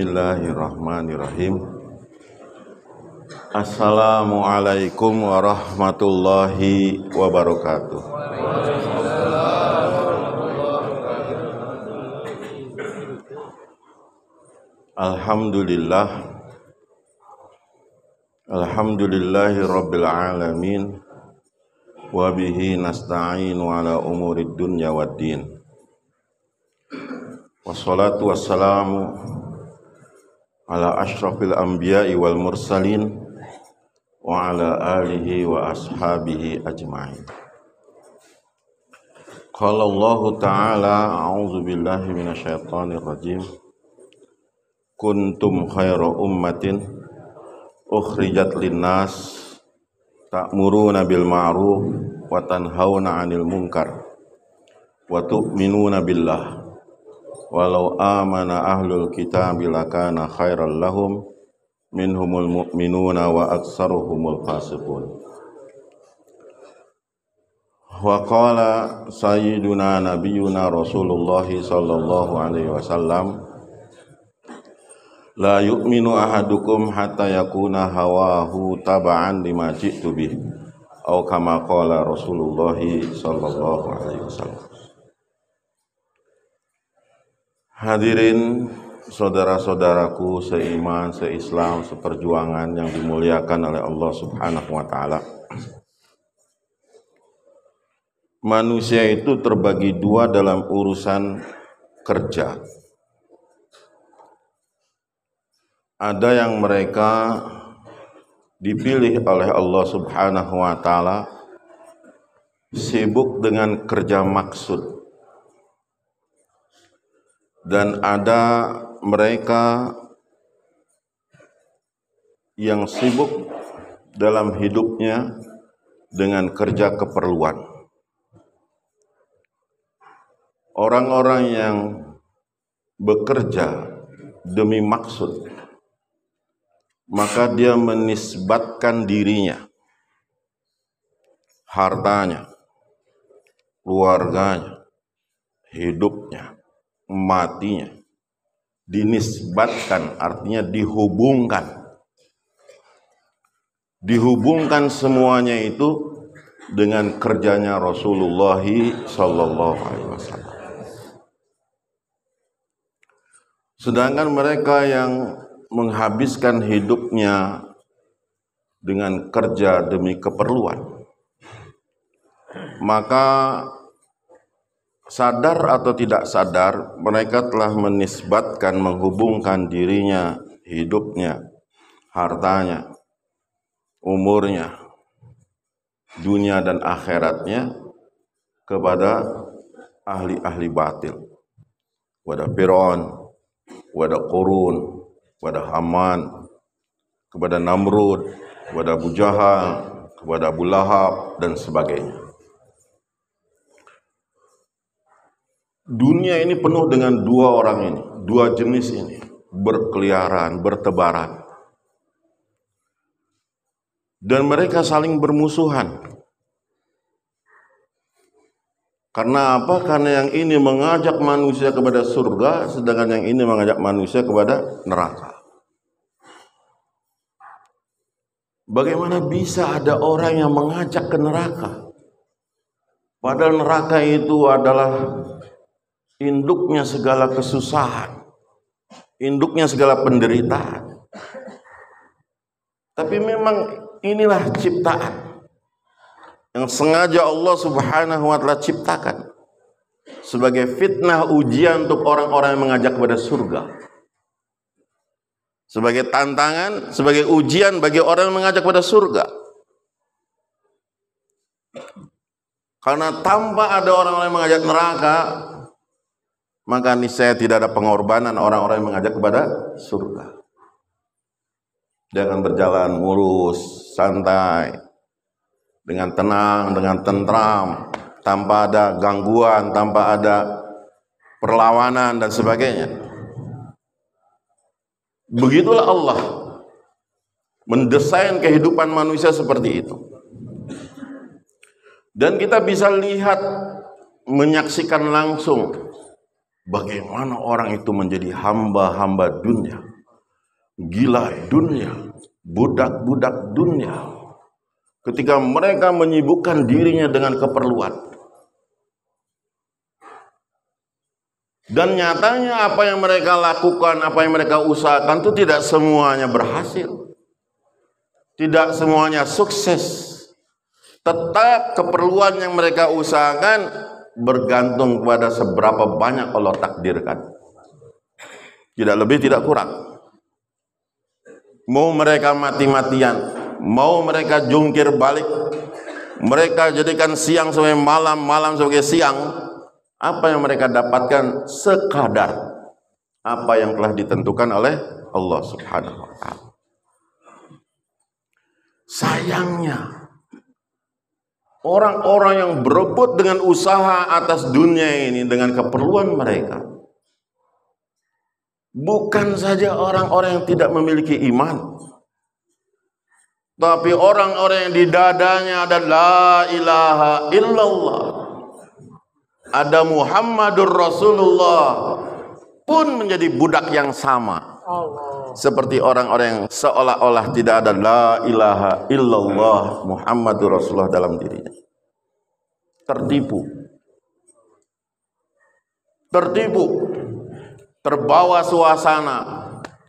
Bismillahirrahmanirrahim. Assalamualaikum warahmatullahi wabarakatuh. Alhamdulillahi rabbil alamin. Wa bihi nasta'inu ala umurid dunya waddin. Wassalatu wassalamu ala asyrafil anbiya'i wal mursalin wa ala alihi wa ashabihi ajma'in. Qala Allah ta'ala, a'udzu billahi minasyaitonir rajim. Kuntum khaira ummatin ukhrijat linnas ta'muruna bil ma'ruf wa tanhauna 'anil munkar wa tu'minuna billah. Walau amana ahlul kitabi lakana khairal lahum minhumul mu'minuna wa aktsaruhumul fasiqun. Wa qala sayyiduna nabiyyuna Rasulullah sallallahu alaihi wasallam, la yu'minu ahadukum hatta yakuna hawahu taba'an lima ji'tu bih, atau kama qala Rasulullah sallallahu alaihi wasallam. Hadirin saudara-saudaraku seiman, seislam, seperjuangan yang dimuliakan oleh Allah Subhanahu wa taala. Manusia itu terbagi dua dalam urusan kerja. Ada yang mereka dipilih oleh Allah Subhanahu wa taala sibuk dengan kerja maksud. Dan ada mereka yang sibuk dalam hidupnya dengan kerja keperluan. Orang-orang yang bekerja demi maksud, maka dia menisbatkan dirinya, hartanya, keluarganya, hidupnya, matinya dinisbatkan, artinya dihubungkan semuanya itu dengan kerjanya Rasulullah sallallahu alaihi wasallam. Sedangkan mereka yang menghabiskan hidupnya dengan kerja demi keperluan, maka sadar atau tidak sadar, mereka telah menisbatkan, menghubungkan dirinya, hidupnya, hartanya, umurnya, dunia dan akhiratnya kepada ahli-ahli batil. Kepada Fir'aun, kepada Qurun, kepada Haman, kepada Namrud, kepada Abu Jahal, kepada Abu Lahab, dan sebagainya. Dunia ini penuh dengan dua orang ini, dua jenis ini, berkeliaran, bertebaran. Dan mereka saling bermusuhan. Karena apa? Karena yang ini mengajak manusia kepada surga, sedangkan yang ini mengajak manusia kepada neraka. Bagaimana bisa ada orang yang mengajak ke neraka? Padahal neraka itu adalah induknya segala kesusahan, induknya segala penderitaan. Tapi memang inilah ciptaan yang sengaja Allah Subhanahu wa taala ciptakan sebagai fitnah, ujian untuk orang-orang yang mengajak kepada surga. Sebagai tantangan, sebagai ujian bagi orang yang mengajak kepada surga. Karena tanpa ada orang-orang yang mengajak neraka, maka niscaya tidak ada pengorbanan orang-orang yang mengajak kepada surga. Dia akan berjalan mulus, santai, dengan tenang, dengan tentram, tanpa ada gangguan, tanpa ada perlawanan dan sebagainya. Begitulah Allah mendesain kehidupan manusia seperti itu. Dan kita bisa lihat, menyaksikan langsung bagaimana orang itu menjadi hamba-hamba dunia. gila dunia, budak-budak dunia. Ketika mereka menyibukkan dirinya dengan keperluan. Dan nyatanya apa yang mereka lakukan, apa yang mereka usahakan itu tidak semuanya berhasil. Tidak semuanya sukses. Tetap keperluan yang mereka usahakan bergantung kepada seberapa banyak Allah takdirkan. Tidak lebih, tidak kurang. Mau mereka mati-matian, mau mereka jungkir balik, mereka jadikan siang sebagai malam, malam sebagai siang, apa yang mereka dapatkan sekadar apa yang telah ditentukan oleh Allah Subhanahu wa ta'ala. Sayangnya orang-orang yang berebut dengan usaha atas dunia ini dengan keperluan mereka, bukan saja orang-orang yang tidak memiliki iman, tapi orang-orang yang di dadanya ada la ilaha illallah, ada Muhammadur Rasulullah, pun menjadi budak yang sama. Seperti orang-orang yang seolah-olah tidak ada la ilaha illallah Muhammadur Rasulullah dalam dirinya. Tertipu, terbawa suasana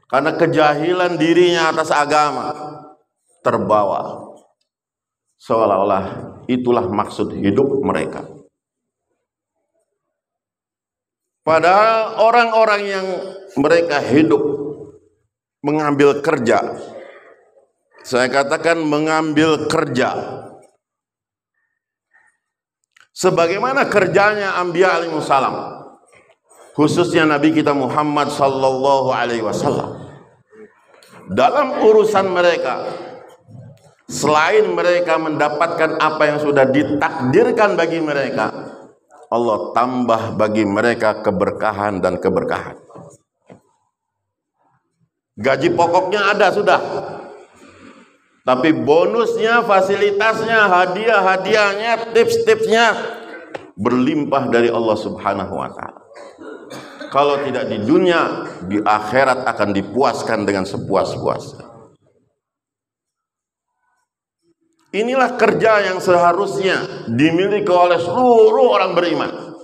karena kejahilan dirinya atas agama, terbawa seolah-olah itulah maksud hidup mereka. Padahal orang-orang yang mereka hidup mengambil kerja, saya katakan mengambil kerja, sebagaimana kerjanya Anbiya alaihissalam, khususnya Nabi kita Muhammad sallallahu alaihi wasallam. Dalam urusan mereka, selain mereka mendapatkan apa yang sudah ditakdirkan bagi mereka, Allah tambah bagi mereka keberkahan dan keberkahan. Gaji pokoknya ada sudah, tapi bonusnya, fasilitasnya, hadiah-hadiahnya, tips-tipsnya berlimpah dari Allah Subhanahu wa ta'ala. Kalau tidak di dunia, di akhirat akan dipuaskan dengan sepuas-puasnya. Inilah kerja yang seharusnya dimiliki oleh seluruh orang beriman,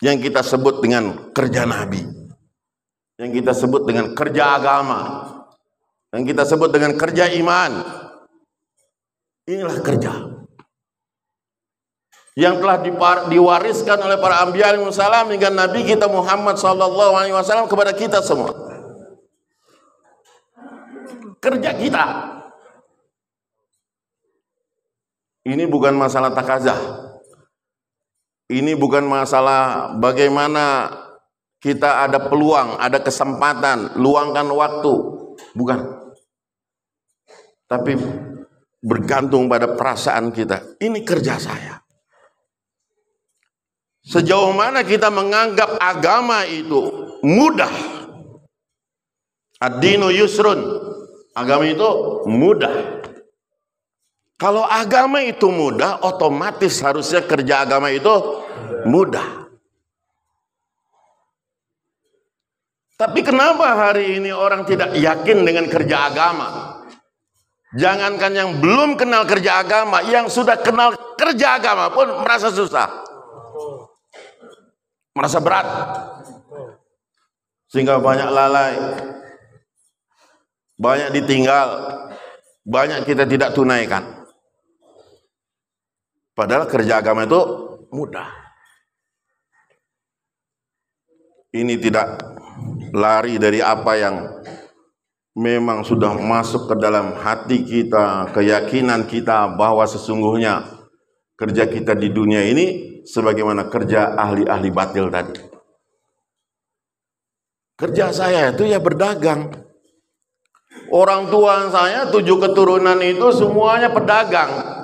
yang kita sebut dengan kerja Nabi, yang kita sebut dengan kerja agama, yang kita sebut dengan kerja iman. Inilah kerja yang telah diwariskan oleh para Anbiya alaihissalam hingga Nabi kita Muhammad sallallahu alaihi wasallam kepada kita semua. Kerja kita ini bukan masalah takazah, ini bukan masalah bagaimana kita ada peluang, ada kesempatan, luangkan waktu, bukan. Tapi bergantung pada perasaan kita. Ini kerja saya. Sejauh mana kita menganggap agama itu mudah. Ad-dinu yusrun. Agama itu mudah. Kalau agama itu mudah, otomatis harusnya kerja agama itu mudah. Tapi kenapa hari ini orang tidak yakin dengan kerja agama? Jangankan yang belum kenal kerja agama, yang sudah kenal kerja agama pun merasa susah, merasa berat, sehingga banyak lalai, banyak ditinggal, banyak kita tidak tunaikan. Padahal kerja agama itu mudah. Ini tidak lari dari apa yang memang sudah masuk ke dalam hati kita, keyakinan kita bahwa sesungguhnya kerja kita di dunia ini sebagaimana kerja ahli-ahli batil tadi. Kerja saya itu ya berdagang. Orang tua saya 7 keturunan itu semuanya pedagang.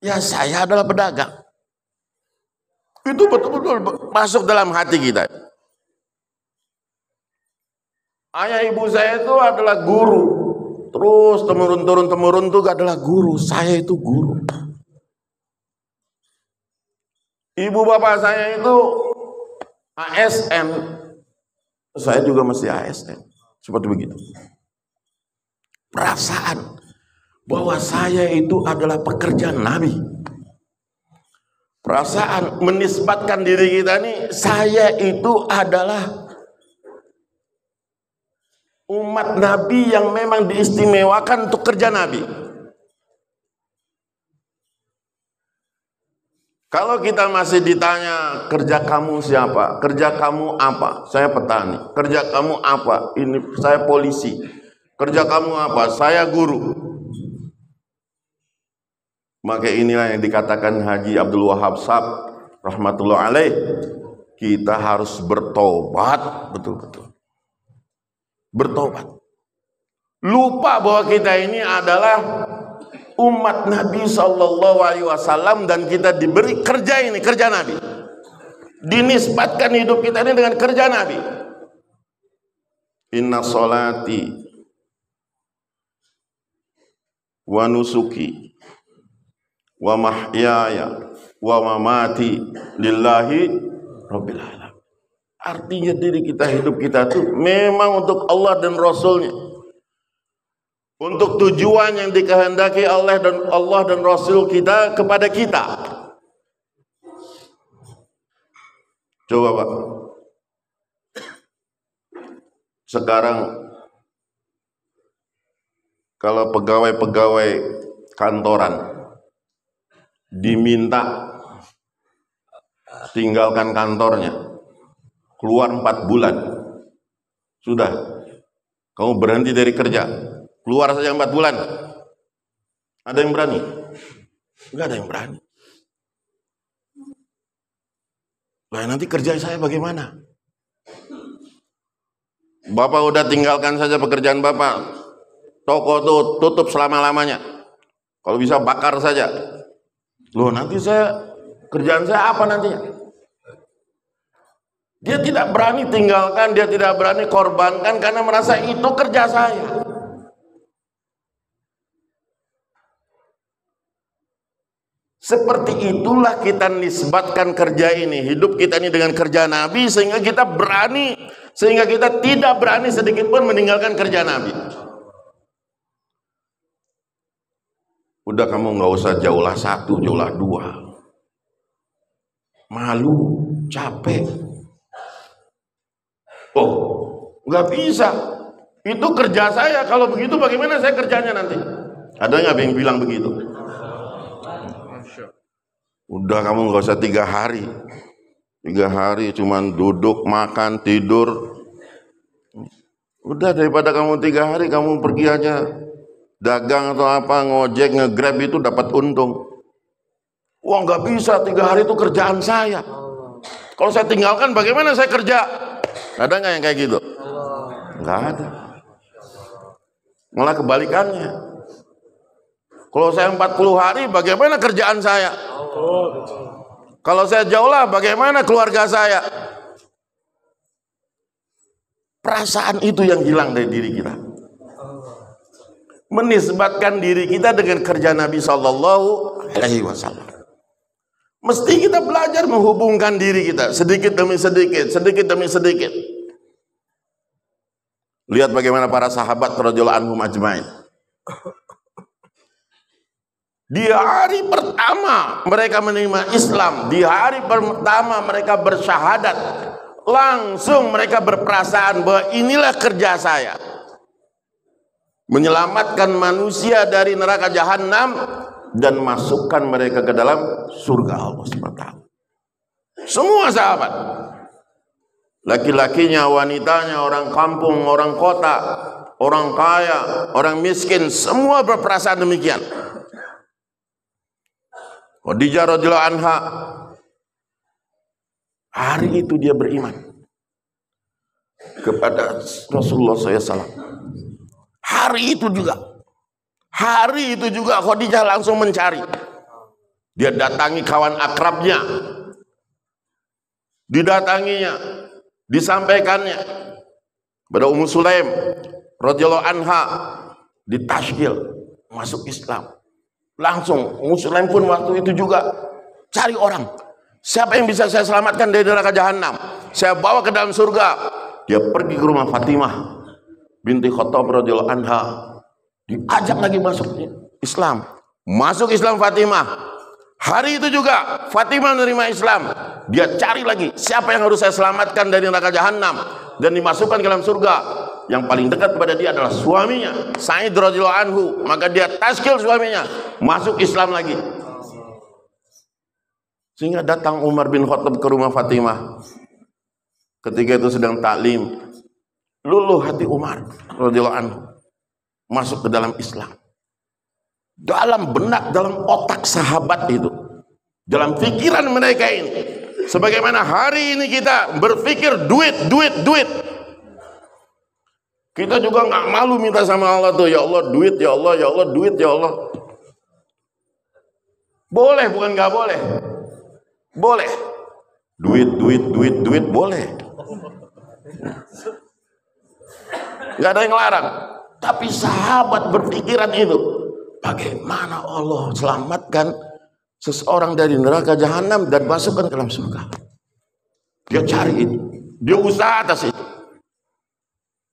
Ya saya adalah pedagang. Itu betul-betul masuk dalam hati kita. Ayah ibu saya itu adalah guru. Terus temurun itu adalah guru. Saya itu guru. Ibu bapak saya itu ASN. Saya juga mesti ASN. Seperti begitu. Perasaan bahwa saya itu adalah pekerjaan Nabi. Perasaan menisbatkan diri kita nih, saya itu adalah umat Nabi yang memang diistimewakan untuk kerja Nabi. Kalau kita masih ditanya, kerja kamu siapa? Kerja kamu apa? Saya petani. Kerja kamu apa? Ini saya polisi. Kerja kamu apa? Saya guru. Maka inilah yang dikatakan Haji Abdul Wahab Sab rahmatullah alaih. Kita harus bertobat betul-betul. Bertobat. Lupa bahwa kita ini adalah umat Nabi SAW dan kita diberi kerja ini, kerja Nabi. Dinisbatkan hidup kita ini dengan kerja Nabi. Inna sholati wa nusuki wa mahyaya wa mamati lillahi rabbil alamin. Artinya diri kita, hidup kita itu memang untuk Allah dan Rasulnya, untuk tujuan yang dikehendaki Allah dan Rasul kita kepada kita. Coba Pak, sekarang kalau pegawai-pegawai kantoran diminta tinggalkan kantornya, keluar 4 bulan, sudah kamu berhenti dari kerja, keluar saja 4 bulan. Ada yang berani? Enggak ada yang berani. Lah nanti kerja saya bagaimana? Bapak udah tinggalkan saja pekerjaan Bapak, toko tuh tutup selama-lamanya, kalau bisa bakar saja. Loh nanti kerjaan saya apa nantinya? Dia tidak berani tinggalkan, dia tidak berani korbankan karena merasa itu kerja saya. Seperti itulah kita nisbatkan kerja ini, hidup kita ini dengan kerja Nabi, sehingga kita berani, sehingga kita tidak berani sedikit pun meninggalkan kerja Nabi. Udah kamu nggak usah jauhlah 1, jauhlah 2. Malu, capek. Oh, nggak bisa. Itu kerja saya. Kalau begitu bagaimana saya kerjanya nanti? Ada nggak yang bilang begitu? Udah kamu nggak usah 3 hari. 3 hari cuman duduk, makan, tidur. Udah daripada kamu 3 hari kamu pergi aja dagang atau apa, ngojek, ngegrab itu dapat untung. Wah nggak bisa, 3 hari itu kerjaan saya. Kalau saya tinggalkan bagaimana saya kerja? Ada nggak yang kayak gitu? Nggak ada. Malah kebalikannya. Kalau saya 40 hari bagaimana kerjaan saya? Kalau saya jauhlah bagaimana keluarga saya? Perasaan itu yang hilang dari diri kita. Menisbatkan diri kita dengan kerja Nabi SAW. Mesti kita belajar menghubungkan diri kita sedikit demi sedikit, sedikit demi sedikit. Lihat bagaimana para sahabat radhiyallahu anhum ajmain. Di hari pertama mereka menerima Islam, di hari pertama mereka bersyahadat, langsung mereka berperasaan bahwa inilah kerja saya. Menyelamatkan manusia dari neraka jahanam dan masukkan mereka ke dalam surga Allah SWT. Semua sahabat, laki-lakinya, wanitanya, orang kampung, orang kota, orang kaya, orang miskin, semua berperasaan demikian. Khadijah radhiyallahu anha, hari itu dia beriman kepada Rasulullah SAW. Hari itu juga Khadijah langsung mencari. Dia datangi kawan akrabnya, didatanginya, disampaikannya pada Ummu Sulaim radhiyallahu anha, ditashkil masuk Islam. Langsung Ummu Sulaim pun waktu itu juga cari orang, siapa yang bisa saya selamatkan dari neraka jahanam, saya bawa ke dalam surga. Dia pergi ke rumah Fatimah binti Khattab radhiyallahu anha diajak lagi masuk Islam. Masuk Islam Fatimah. Hari itu juga Fatimah menerima Islam. Dia cari lagi siapa yang harus saya selamatkan dari neraka jahanam dan dimasukkan ke dalam surga. Yang paling dekat kepada dia adalah suaminya Sa'id radhiyallahu anhu. Maka dia tazkir suaminya, masuk Islam lagi. Sehingga datang Umar bin Khattab ke rumah Fatimah. Ketika itu sedang taklim, luluh hati Umar radhiyallahu anhu masuk ke dalam Islam. Dalam benak, dalam otak sahabat itu, dalam pikiran mereka ini, sebagaimana hari ini kita berpikir duit. Kita juga nggak malu minta sama Allah tuh, ya Allah duit, ya Allah, ya Allah duit, ya Allah. Boleh, bukan nggak boleh. Boleh. Duit boleh. Nggak ada yang larang. Tapi sahabat berpikiran itu. Bagaimana Allah selamatkan seseorang dari neraka jahanam dan masukkan ke dalam surga. Dia cari itu. Dia usaha atas itu.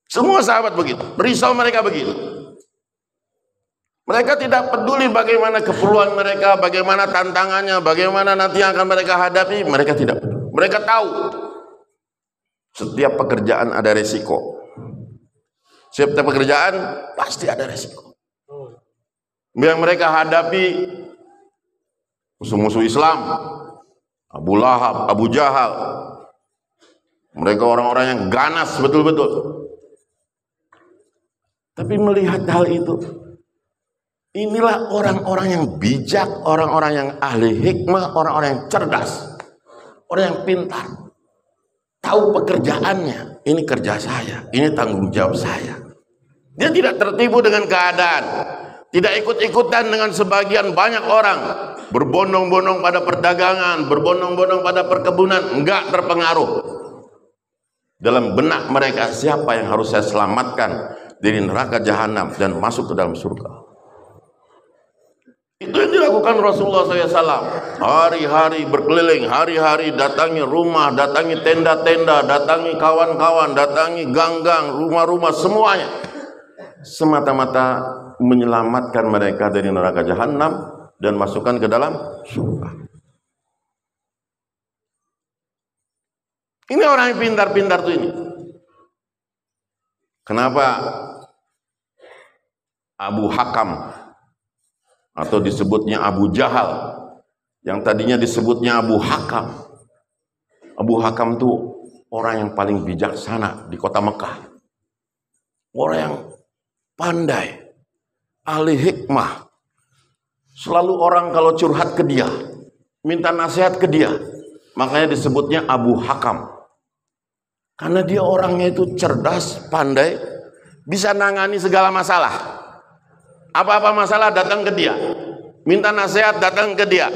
Semua sahabat begitu. Risau mereka begitu. Mereka tidak peduli bagaimana keperluan mereka, bagaimana tantangannya, bagaimana nanti yang akan mereka hadapi. Mereka tidak peduli. Mereka tahu setiap pekerjaan ada resiko. Setiap pekerjaan pasti ada resiko. Yang mereka hadapi musuh-musuh Islam, Abu Lahab, Abu Jahal. Mereka orang-orang yang ganas betul-betul. Tapi melihat hal itu, inilah orang-orang yang bijak, orang-orang yang ahli hikmah, orang-orang yang cerdas, orang yang pintar. Tahu pekerjaannya, ini kerja saya, ini tanggung jawab saya. Dia tidak tertipu dengan keadaan. Tidak ikut-ikutan dengan sebagian banyak orang. Berbondong-bondong pada perdagangan, berbondong-bondong pada perkebunan. Enggak terpengaruh. Dalam benak mereka, siapa yang harus saya selamatkan dari neraka jahanam dan masuk ke dalam surga. Itu yang dilakukan Rasulullah SAW. Hari-hari berkeliling, hari-hari datangi rumah, datangi tenda-tenda, datangi kawan-kawan, datangi gang-gang, rumah-rumah, semuanya. Semata-mata menyelamatkan mereka dari neraka jahanam dan masukkan ke dalam surga. Ini orang yang pintar-pintar tuh ini. Kenapa Abu Hakam atau disebutnya Abu Jahal, yang tadinya disebutnya Abu Hakam. Abu Hakam tuh orang yang paling bijaksana di kota Mekah. Orang yang pandai, ahli hikmah. Selalu orang kalau curhat ke dia, minta nasihat ke dia, makanya disebutnya Abu Hakam. Karena dia orangnya itu cerdas, pandai, bisa nangani segala masalah. Apa-apa masalah datang ke dia, minta nasihat datang ke dia.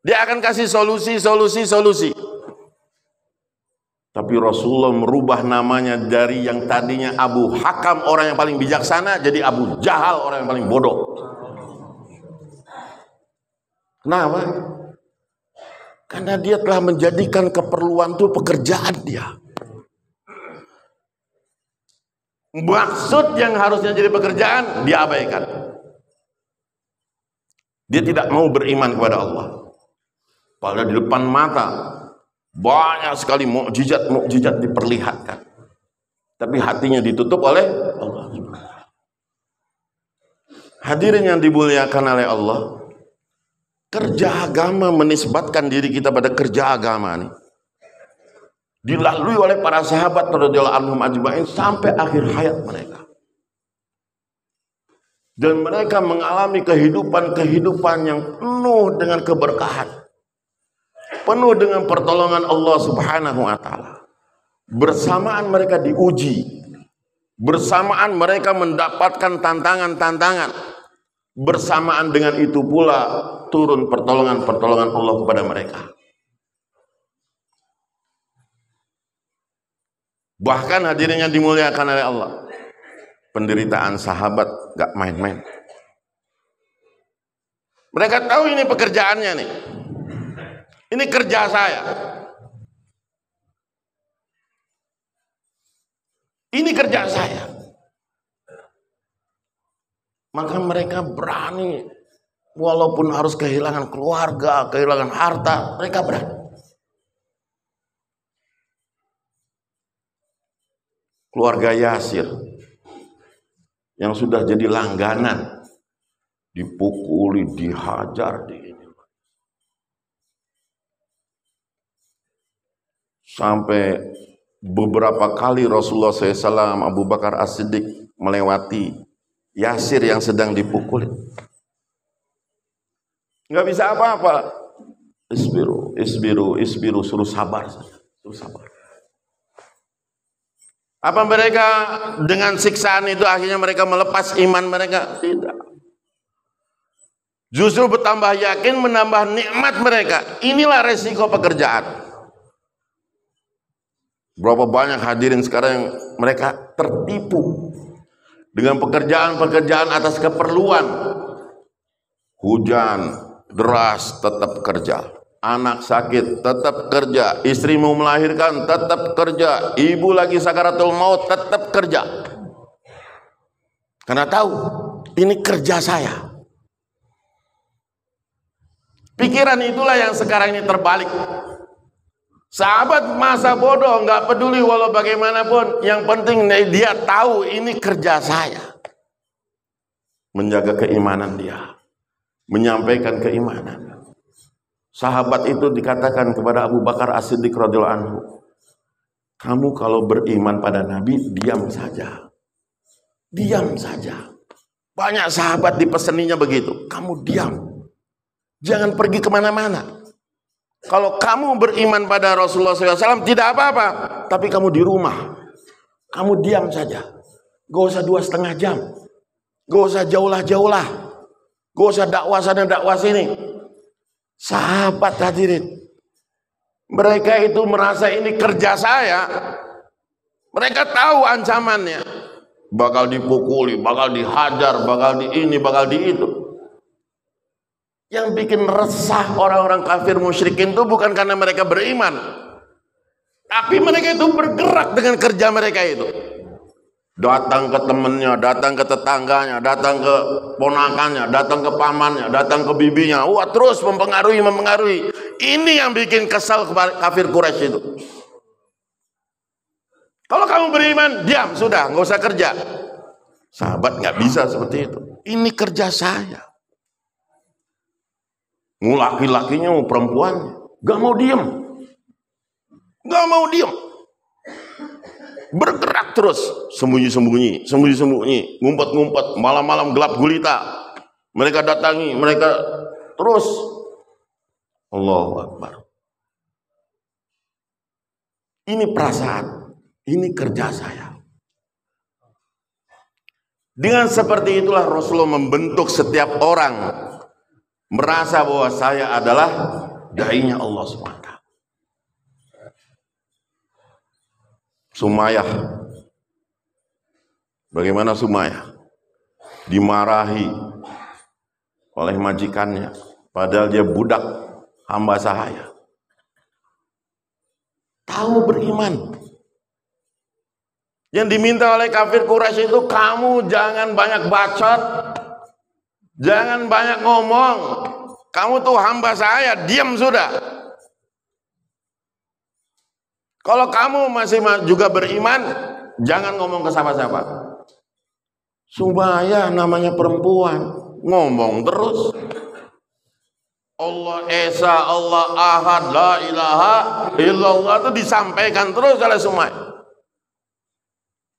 Dia akan kasih solusi. Tapi Rasulullah merubah namanya dari yang tadinya Abu Hakam, orang yang paling bijaksana, jadi Abu Jahal, orang yang paling bodoh. Kenapa? Karena dia telah menjadikan keperluan itu pekerjaan dia. Maksud yang harusnya jadi pekerjaan, dia abaikan. Dia tidak mau beriman kepada Allah. Padahal di depan mata banyak sekali mukjizat diperlihatkan. Tapi hatinya ditutup oleh Allah. Hadirin yang dimuliakan oleh Allah, kerja agama menisbatkan diri kita pada kerja agama nih. Dilalui oleh para sahabat radhiyallahu anhum ajma'in sampai akhir hayat mereka. Dan mereka mengalami kehidupan yang penuh dengan keberkahan. Penuh dengan pertolongan Allah Subhanahu wa taala. Bersamaan mereka diuji. Bersamaan mereka mendapatkan tantangan-tantangan. Bersamaan dengan itu pula turun pertolongan-pertolongan Allah kepada mereka. Bahkan hadirin yang dimuliakan oleh Allah, penderitaan sahabat gak main-main. Mereka tahu ini pekerjaannya nih. Ini kerja saya. Ini kerja saya. Maka mereka berani, walaupun harus kehilangan keluarga, kehilangan harta, mereka berani. Keluarga Yasir yang sudah jadi langganan, dipukuli, dihajar, sampai beberapa kali Rasulullah SAW, Abu Bakar As-Siddiq melewati Yasir yang sedang dipukuli. Nggak bisa apa-apa. Isbiru, isbiru, isbiru, suruh sabar saja, suruh sabar. Apa mereka dengan siksaan itu akhirnya mereka melepas iman mereka? Tidak. Justru bertambah yakin, menambah nikmat mereka. Inilah resiko pekerjaan. Berapa banyak hadirin sekarang yang mereka tertipu dengan pekerjaan-pekerjaan atas keperluan. Hujan deras tetap kerja. Anak sakit, tetap kerja. Istri mau melahirkan, tetap kerja. Ibu lagi sakaratul maut, tetap kerja. Karena tahu, ini kerja saya. Pikiran itulah yang sekarang ini terbalik. Sahabat masa bodoh, nggak peduli walau bagaimanapun. Yang penting dia tahu ini kerja saya. Menjaga keimanan dia. Menyampaikan keimanan. Sahabat itu dikatakan kepada Abu Bakar As-Siddiq radhiyallahu anhu, kamu kalau beriman pada Nabi, diam saja. Diam saja. Banyak sahabat dipeseninya begitu. Kamu diam. Jangan pergi kemana-mana. Kalau kamu beriman pada Rasulullah SAW, tidak apa-apa. Tapi kamu di rumah. Kamu diam saja. Gak usah 2,5 jam. Gak usah jauh-jauh. Gak usah dakwah sana, dakwah sini. Sahabat hadirin, mereka itu merasa ini kerja saya. Mereka tahu ancamannya, bakal dipukuli, bakal dihajar, bakal di ini, bakal di itu. Yang bikin resah orang-orang kafir musyrikin itu bukan karena mereka beriman, tapi mereka itu bergerak dengan kerja mereka itu. Datang ke temennya, datang ke tetangganya, datang ke ponakannya, datang ke pamannya, datang ke bibinya. Wah, terus mempengaruhi. Ini yang bikin kesal kafir Quraisy itu. Kalau kamu beriman, diam, sudah, nggak usah kerja. Sahabat nggak bisa seperti itu. Ini kerja saya. Laki-lakinya mau perempuannya, nggak mau diem. Nggak mau diem. Bergerak terus, sembunyi-sembunyi, ngumpet-ngumpet, malam-malam gelap gulita. Mereka datangi, mereka terus. Allahu Akbar. Ini perasaan, ini kerja saya. Dengan seperti itulah Rasulullah membentuk setiap orang merasa bahwa saya adalah dai-nya Allah SWT. Sumayyah, bagaimana Sumayyah? Dimarahi oleh majikannya, padahal dia budak hamba sahaya. Tahu beriman. Yang diminta oleh kafir Quraisy itu, kamu jangan banyak bacot, jangan banyak ngomong. Kamu tuh hamba saya, diam sudah. Kalau kamu masih juga beriman, jangan ngomong ke siapa-siapa. Sumayyah namanya perempuan, ngomong terus. Allah Esa, Allah Ahad, la ilaha illallah itu disampaikan terus oleh Sumayyah.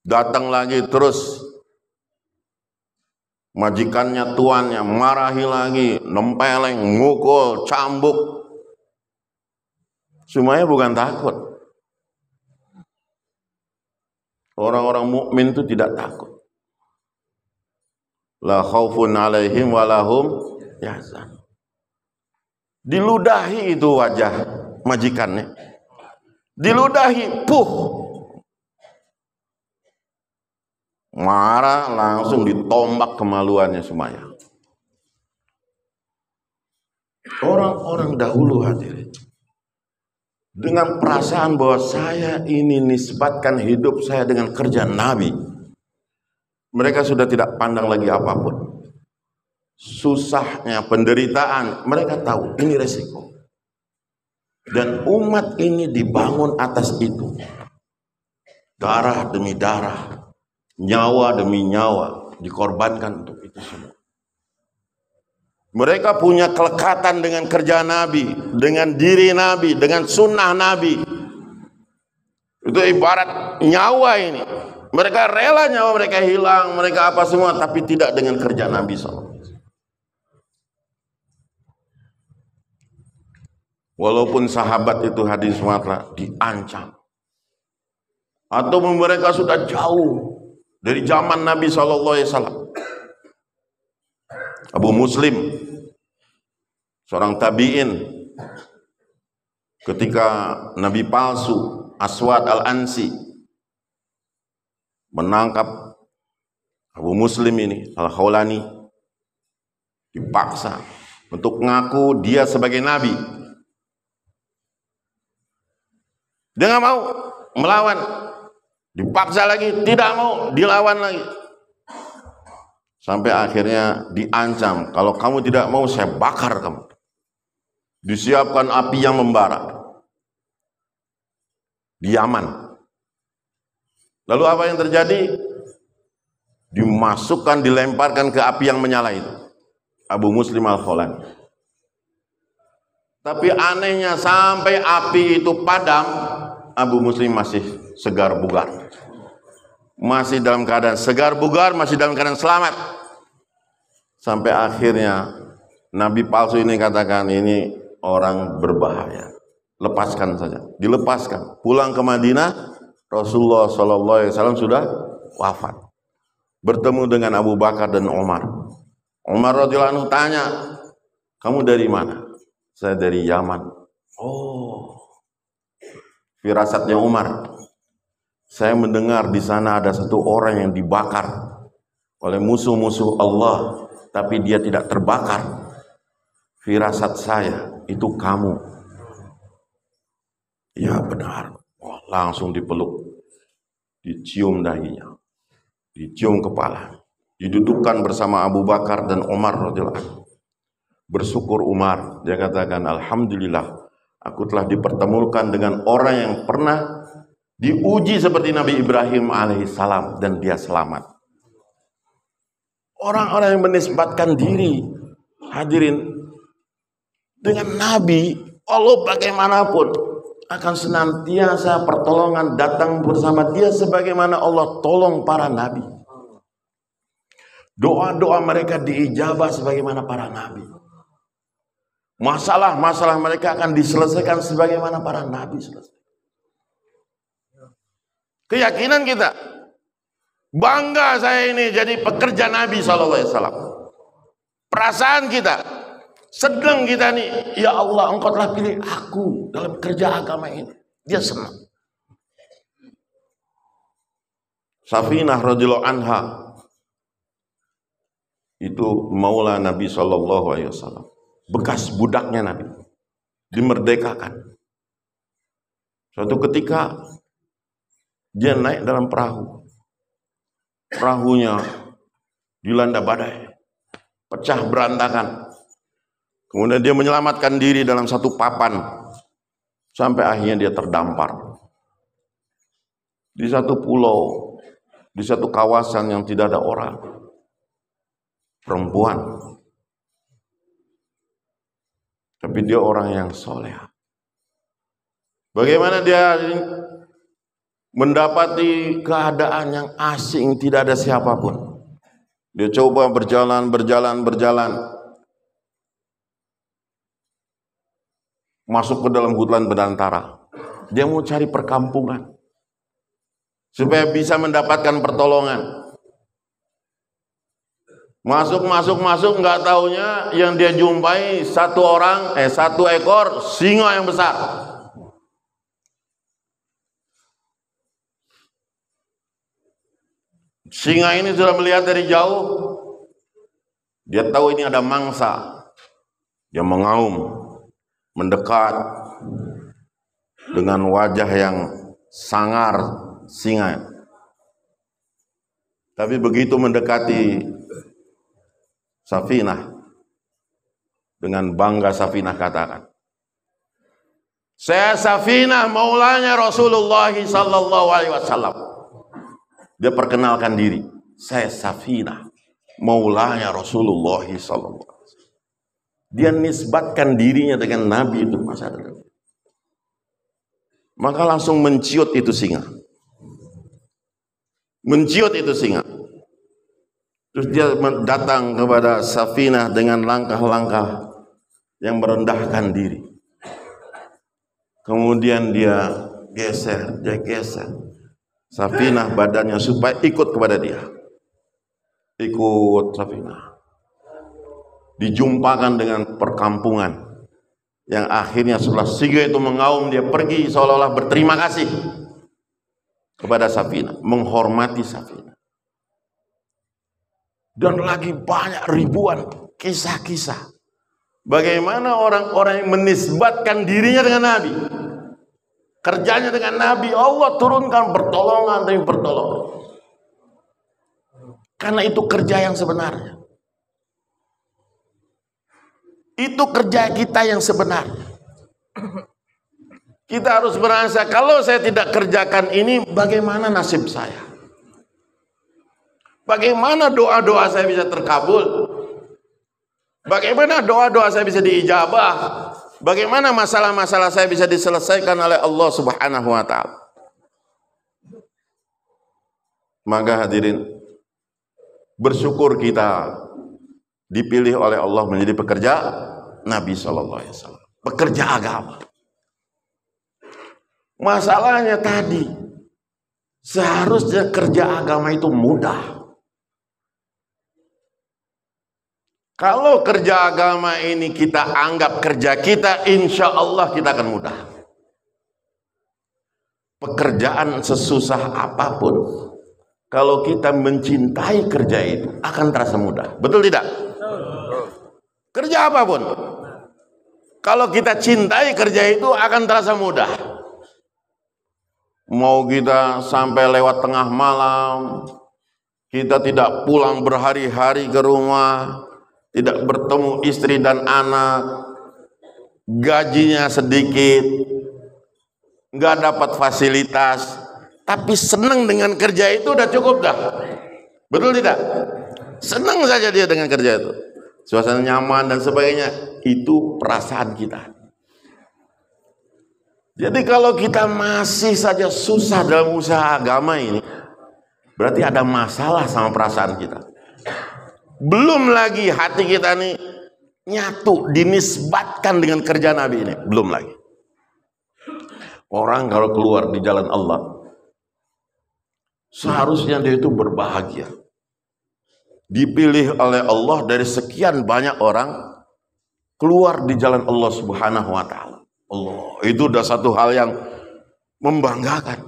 Datang lagi terus. Majikannya, tuannya, marahi lagi, nempeleng, ngukul, cambuk. Sumayyah bukan takut. Orang-orang mukmin itu tidak takut. La khaufun alaihim walahum yahzan. Diludahi itu wajah majikannya. Diludahi, puh. Marah, langsung ditombak kemaluannya Sumayyah. Orang-orang dahulu hadirin, dengan perasaan bahwa saya ini nisbatkan hidup saya dengan kerja Nabi, mereka sudah tidak pandang lagi apapun. susahnya, penderitaan, mereka tahu ini resiko. Dan umat ini dibangun atas itu. Darah demi darah, nyawa demi nyawa dikorbankan untuk itu semua. Mereka punya kelekatan dengan kerja Nabi, dengan diri Nabi, dengan sunnah Nabi. Itu ibarat nyawa ini. Mereka rela nyawa mereka hilang, mereka apa semua, tapi tidak dengan kerja Nabi SAW. Walaupun sahabat itu hadir Sumatera diancam, atau mereka sudah jauh dari zaman Nabi SAW. Abu Muslim, seorang tabi'in, ketika Nabi palsu Aswad Al-Ansi menangkap Abu Muslim ini, Al-Khawlani, dipaksa untuk ngaku dia sebagai Nabi. Dia nggak mau melawan, dipaksa lagi, tidak mau, dilawan lagi. Sampai akhirnya diancam, kalau kamu tidak mau saya bakar kamu. Disiapkan api yang membara di Yaman. Lalu apa yang terjadi? Dimasukkan, dilemparkan ke api yang menyala itu, Abu Muslim Al-Khawlani. Tapi anehnya sampai api itu padam, Abu Muslim masih segar bugar. Masih dalam keadaan segar bugar, masih dalam keadaan selamat. Sampai akhirnya Nabi palsu ini katakan, ini orang berbahaya, lepaskan saja. Dilepaskan, pulang ke Madinah, Rasulullah SAW sudah wafat. Bertemu dengan Abu Bakar dan Umar. Umar radhiyallahu anhu tanya, kamu dari mana? Saya dari Yaman. Oh, firasatnya Umar, saya mendengar di sana ada satu orang yang dibakar oleh musuh-musuh Allah, tapi dia tidak terbakar. Firasat saya itu kamu. Ya benar. Oh, langsung dipeluk, dicium dahinya, dicium kepala, didudukkan bersama Abu Bakar dan Umar radhiyallahu anhu. Bersyukur Umar, dia katakan, alhamdulillah, aku telah dipertemukan dengan orang yang pernah diuji seperti Nabi Ibrahim alaihissalam dan dia selamat. Orang-orang yang menisbatkan diri, hadirin, dengan Nabi, Allah bagaimanapun akan senantiasa pertolongan datang bersama dia sebagaimana Allah tolong para Nabi. Doa-doa mereka diijabah sebagaimana para Nabi. Masalah-masalah mereka akan diselesaikan sebagaimana para Nabi selesai. Keyakinan kita, bangga saya ini jadi pekerja Nabi SAW. Perasaan kita, sedang kita nih, ya Allah engkau telah pilih aku dalam kerja agama ini. Dia senang. Safinah radhiyallahu anha itu maula Nabi SAW, bekas budaknya Nabi, dimerdekakan. Suatu ketika dia naik dalam perahu, perahunya dilanda badai, pecah berantakan. Kemudian dia menyelamatkan diri dalam satu papan, sampai akhirnya dia terdampar di satu pulau, di satu kawasan yang tidak ada orang. Perempuan, tapi dia orang yang soleh. Bagaimana dia mendapati keadaan yang asing, tidak ada siapapun. Dia coba berjalan, masuk ke dalam hutan belantara. Dia mau cari perkampungan supaya bisa mendapatkan pertolongan. Masuk, nggak taunya yang dia jumpai satu ekor singa yang besar. Singa ini sudah melihat dari jauh, dia tahu ini ada mangsa. Dia mengaum, mendekat dengan wajah yang sangar singa. Tapi begitu mendekati Safinah. Dengan bangga Safinah katakan, saya Safinah maulanya Rasulullah sallallahu alaihi wasallam. Dia perkenalkan diri, saya Safinah maulanya Rasulullah sallallahu alaihi wasallam. Dia nisbatkan dirinya dengan Nabi itu masa depan. Maka langsung menciut itu singa. Menciut itu singa. Terus dia datang kepada Safinah dengan langkah-langkah yang merendahkan diri. Kemudian dia geser Safinah badannya supaya ikut kepada dia. Ikut Safinah. Dijumpakan dengan perkampungan. Yang akhirnya setelah singa itu mengaum, dia pergi seolah-olah berterima kasih kepada Safinah, menghormati Safinah. Dan lagi banyak ribuan kisah-kisah bagaimana orang-orang yang menisbatkan dirinya dengan Nabi, kerjanya dengan Nabi, Allah turunkan pertolongan demi pertolongan. Karena itu kerja yang sebenarnya. Itu kerja kita yang sebenarnya. Kita harus merasa, kalau saya tidak kerjakan ini, bagaimana nasib saya? Bagaimana doa-doa saya bisa terkabul? Bagaimana doa-doa saya bisa diijabah? Bagaimana masalah-masalah saya bisa diselesaikan oleh Allah Subhanahu wa ta'ala? Maka hadirin, bersyukur kita dipilih oleh Allah menjadi pekerja Nabi SAW, pekerja agama. Masalahnya tadi, seharusnya kerja agama itu mudah. Kalau kerja agama ini kita anggap kerja kita, insya Allah kita akan mudah. Pekerjaan sesusah apapun, kalau kita mencintai kerja itu, akan terasa mudah. Betul tidak? Kerja apapun, kalau kita cintai kerja itu, akan terasa mudah. Mau kita sampai lewat tengah malam, kita tidak pulang berhari-hari ke rumah, tidak bertemu istri dan anak, gajinya sedikit, nggak dapat fasilitas, tapi senang dengan kerja itu udah cukup dah. Betul tidak? Senang saja dia dengan kerja itu, suasana nyaman dan sebagainya. Itu perasaan kita. Jadi kalau kita masih saja susah dalam usaha agama ini, berarti ada masalah sama perasaan kita. Belum lagi hati kita nih nyatu, dinisbatkan dengan kerja Nabi ini. Belum lagi. Orang kalau keluar di jalan Allah, seharusnya dia itu berbahagia. Dipilih oleh Allah dari sekian banyak orang, keluar di jalan Allah Subhanahu wa ta'ala. Allah, itu udah satu hal yang membanggakan.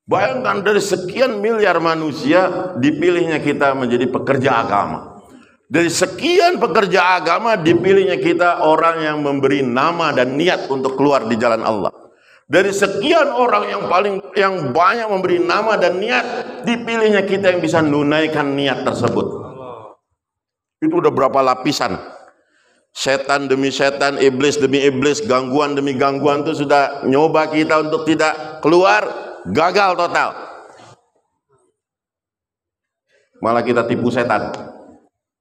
Bayangkan dari sekian miliar manusia, dipilihnya kita menjadi pekerja agama. Dari sekian pekerja agama, dipilihnya kita orang yang memberi nama dan niat untuk keluar di jalan Allah. Dari sekian orang yang banyak memberi nama dan niat, dipilihnya kita yang bisa menunaikan niat tersebut. Itu udah berapa lapisan? Setan demi setan, iblis demi iblis, gangguan demi gangguan itu sudah nyoba kita untuk tidak keluar, gagal total. Malah kita tipu setan.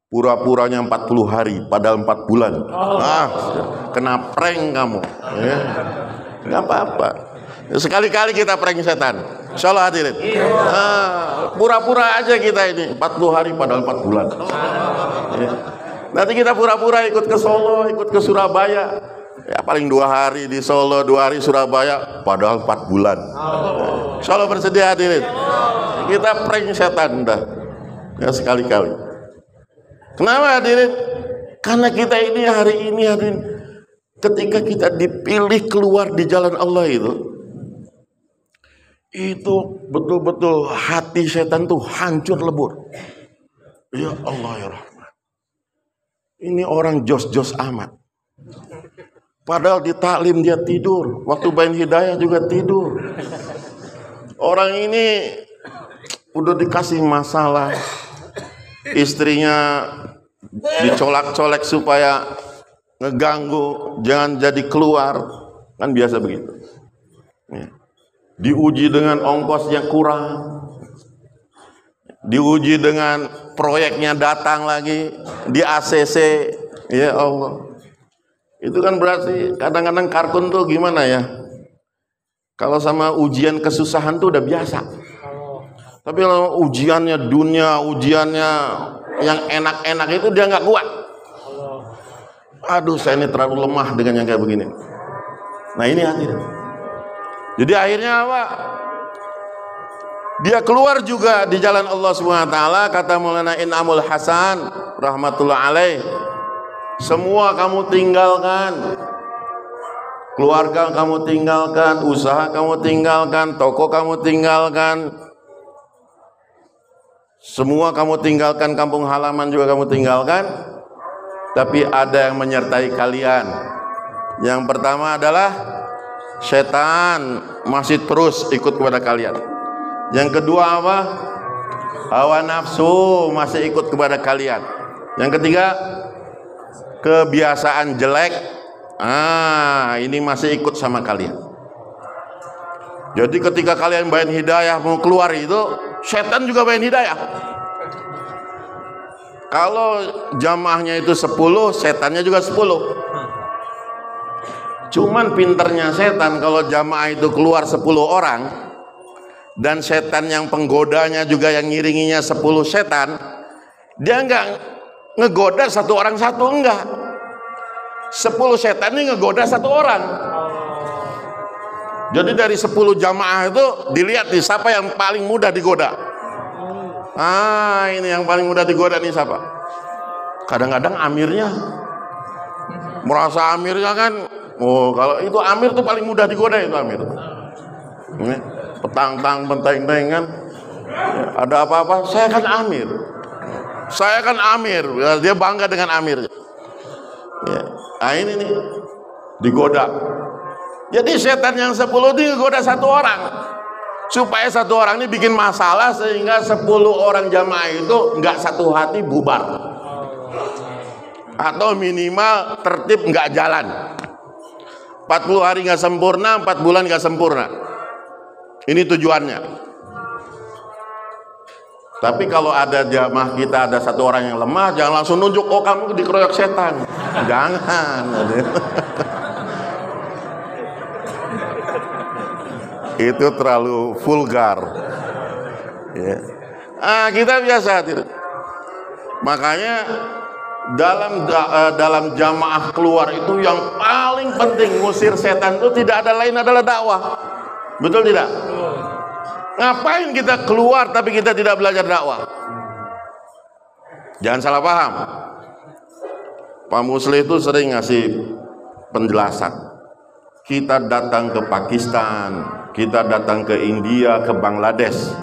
Pura-puranya 40 hari, padahal 4 bulan. Kena prank kamu. Ya. Nggak apa-apa. Sekali-kali kita prank setan. Insya Allah hadirin. Pura-pura aja kita ini 40 hari padahal 4 bulan. Ya. Nanti kita pura-pura ikut ke Solo, ikut ke Surabaya. Ya paling 2 hari di Solo, 2 hari Surabaya, padahal 4 bulan. Insya Allah bersedia hadirin. Kita prank setan dah. Ya sekali-kali. Kenapa hadirin? Karena kita ini hari ini hadirin, ketika kita dipilih keluar di jalan Allah itu betul-betul hati setan tuh hancur lebur. Ya Allah ya Rahman. Ini orang jos-jos amat. Padahal di taklim dia tidur, waktu bayin hidayah juga tidur. Orang ini udah dikasih masalah, istrinya dicolak-colek supaya ngeganggu, jangan jadi keluar, kan biasa begitu. Diuji dengan ongkosnya kurang, diuji dengan proyeknya datang lagi di ACC, ya Allah. Itu kan berarti kadang-kadang kartun tuh gimana ya? Kalau sama ujian kesusahan tuh udah biasa. Tapi kalau ujiannya dunia, ujiannya yang enak-enak itu dia nggak kuat. Aduh, saya ini terlalu lemah dengan yang kayak begini. Nah ini hati. Jadi akhirnya apa? Dia keluar juga di jalan Allah Subhanahu wa taala. Kata Maulana In'amul Hasan rahmatullah alaih, semua kamu tinggalkan. Keluarga kamu tinggalkan, usaha kamu tinggalkan, toko kamu tinggalkan. Semua kamu tinggalkan, kampung halaman juga kamu tinggalkan. Tapi ada yang menyertai kalian. Yang pertama adalah setan masih terus ikut kepada kalian. Yang kedua apa? Hawa nafsu masih ikut kepada kalian. Yang ketiga, kebiasaan jelek. Ini masih ikut sama kalian. Jadi ketika kalian bayan hidayah mau keluar itu, setan juga bayan hidayah. Kalau jamaahnya itu 10, setannya juga 10. Cuman pinternya setan, kalau jamaah itu keluar 10 orang dan setan yang penggodanya juga yang ngiringinya 10 setan, dia enggak ngegoda satu orang satu, enggak. 10 setan ini ngegoda satu orang. Jadi dari 10 jamaah itu dilihat nih siapa yang paling mudah digoda. Ini yang paling mudah digoda nih siapa? Kadang-kadang amirnya merasa amirnya kan, kalau itu amir tuh paling mudah digoda itu amir. Ini petang-tang, penteng-tengan, ada apa-apa, saya kan amir. Saya kan amir, dia bangga dengan amir. Ya. Nah ini nih digoda. Jadi setan yang 10 ini digoda satu orang, supaya satu orang ini bikin masalah sehingga 10 orang jamaah itu nggak satu hati, bubar. Atau minimal tertib nggak jalan. 40 hari nggak sempurna, 4 bulan nggak sempurna. Ini tujuannya. Tapi kalau ada jamaah kita ada satu orang yang lemah, jangan langsung nunjuk, oh kamu dikeroyok setan. Jangan. Itu terlalu vulgar. Ya. Kita biasa tidak. Makanya dalam jamaah keluar itu yang paling penting ngusir setan itu tidak ada lain adalah dakwah. Betul tidak? Ngapain kita keluar tapi kita tidak belajar dakwah? Jangan salah paham. Pak Musli itu sering ngasih penjelasan. Kita datang ke Pakistan, kita datang ke India, ke Bangladesh,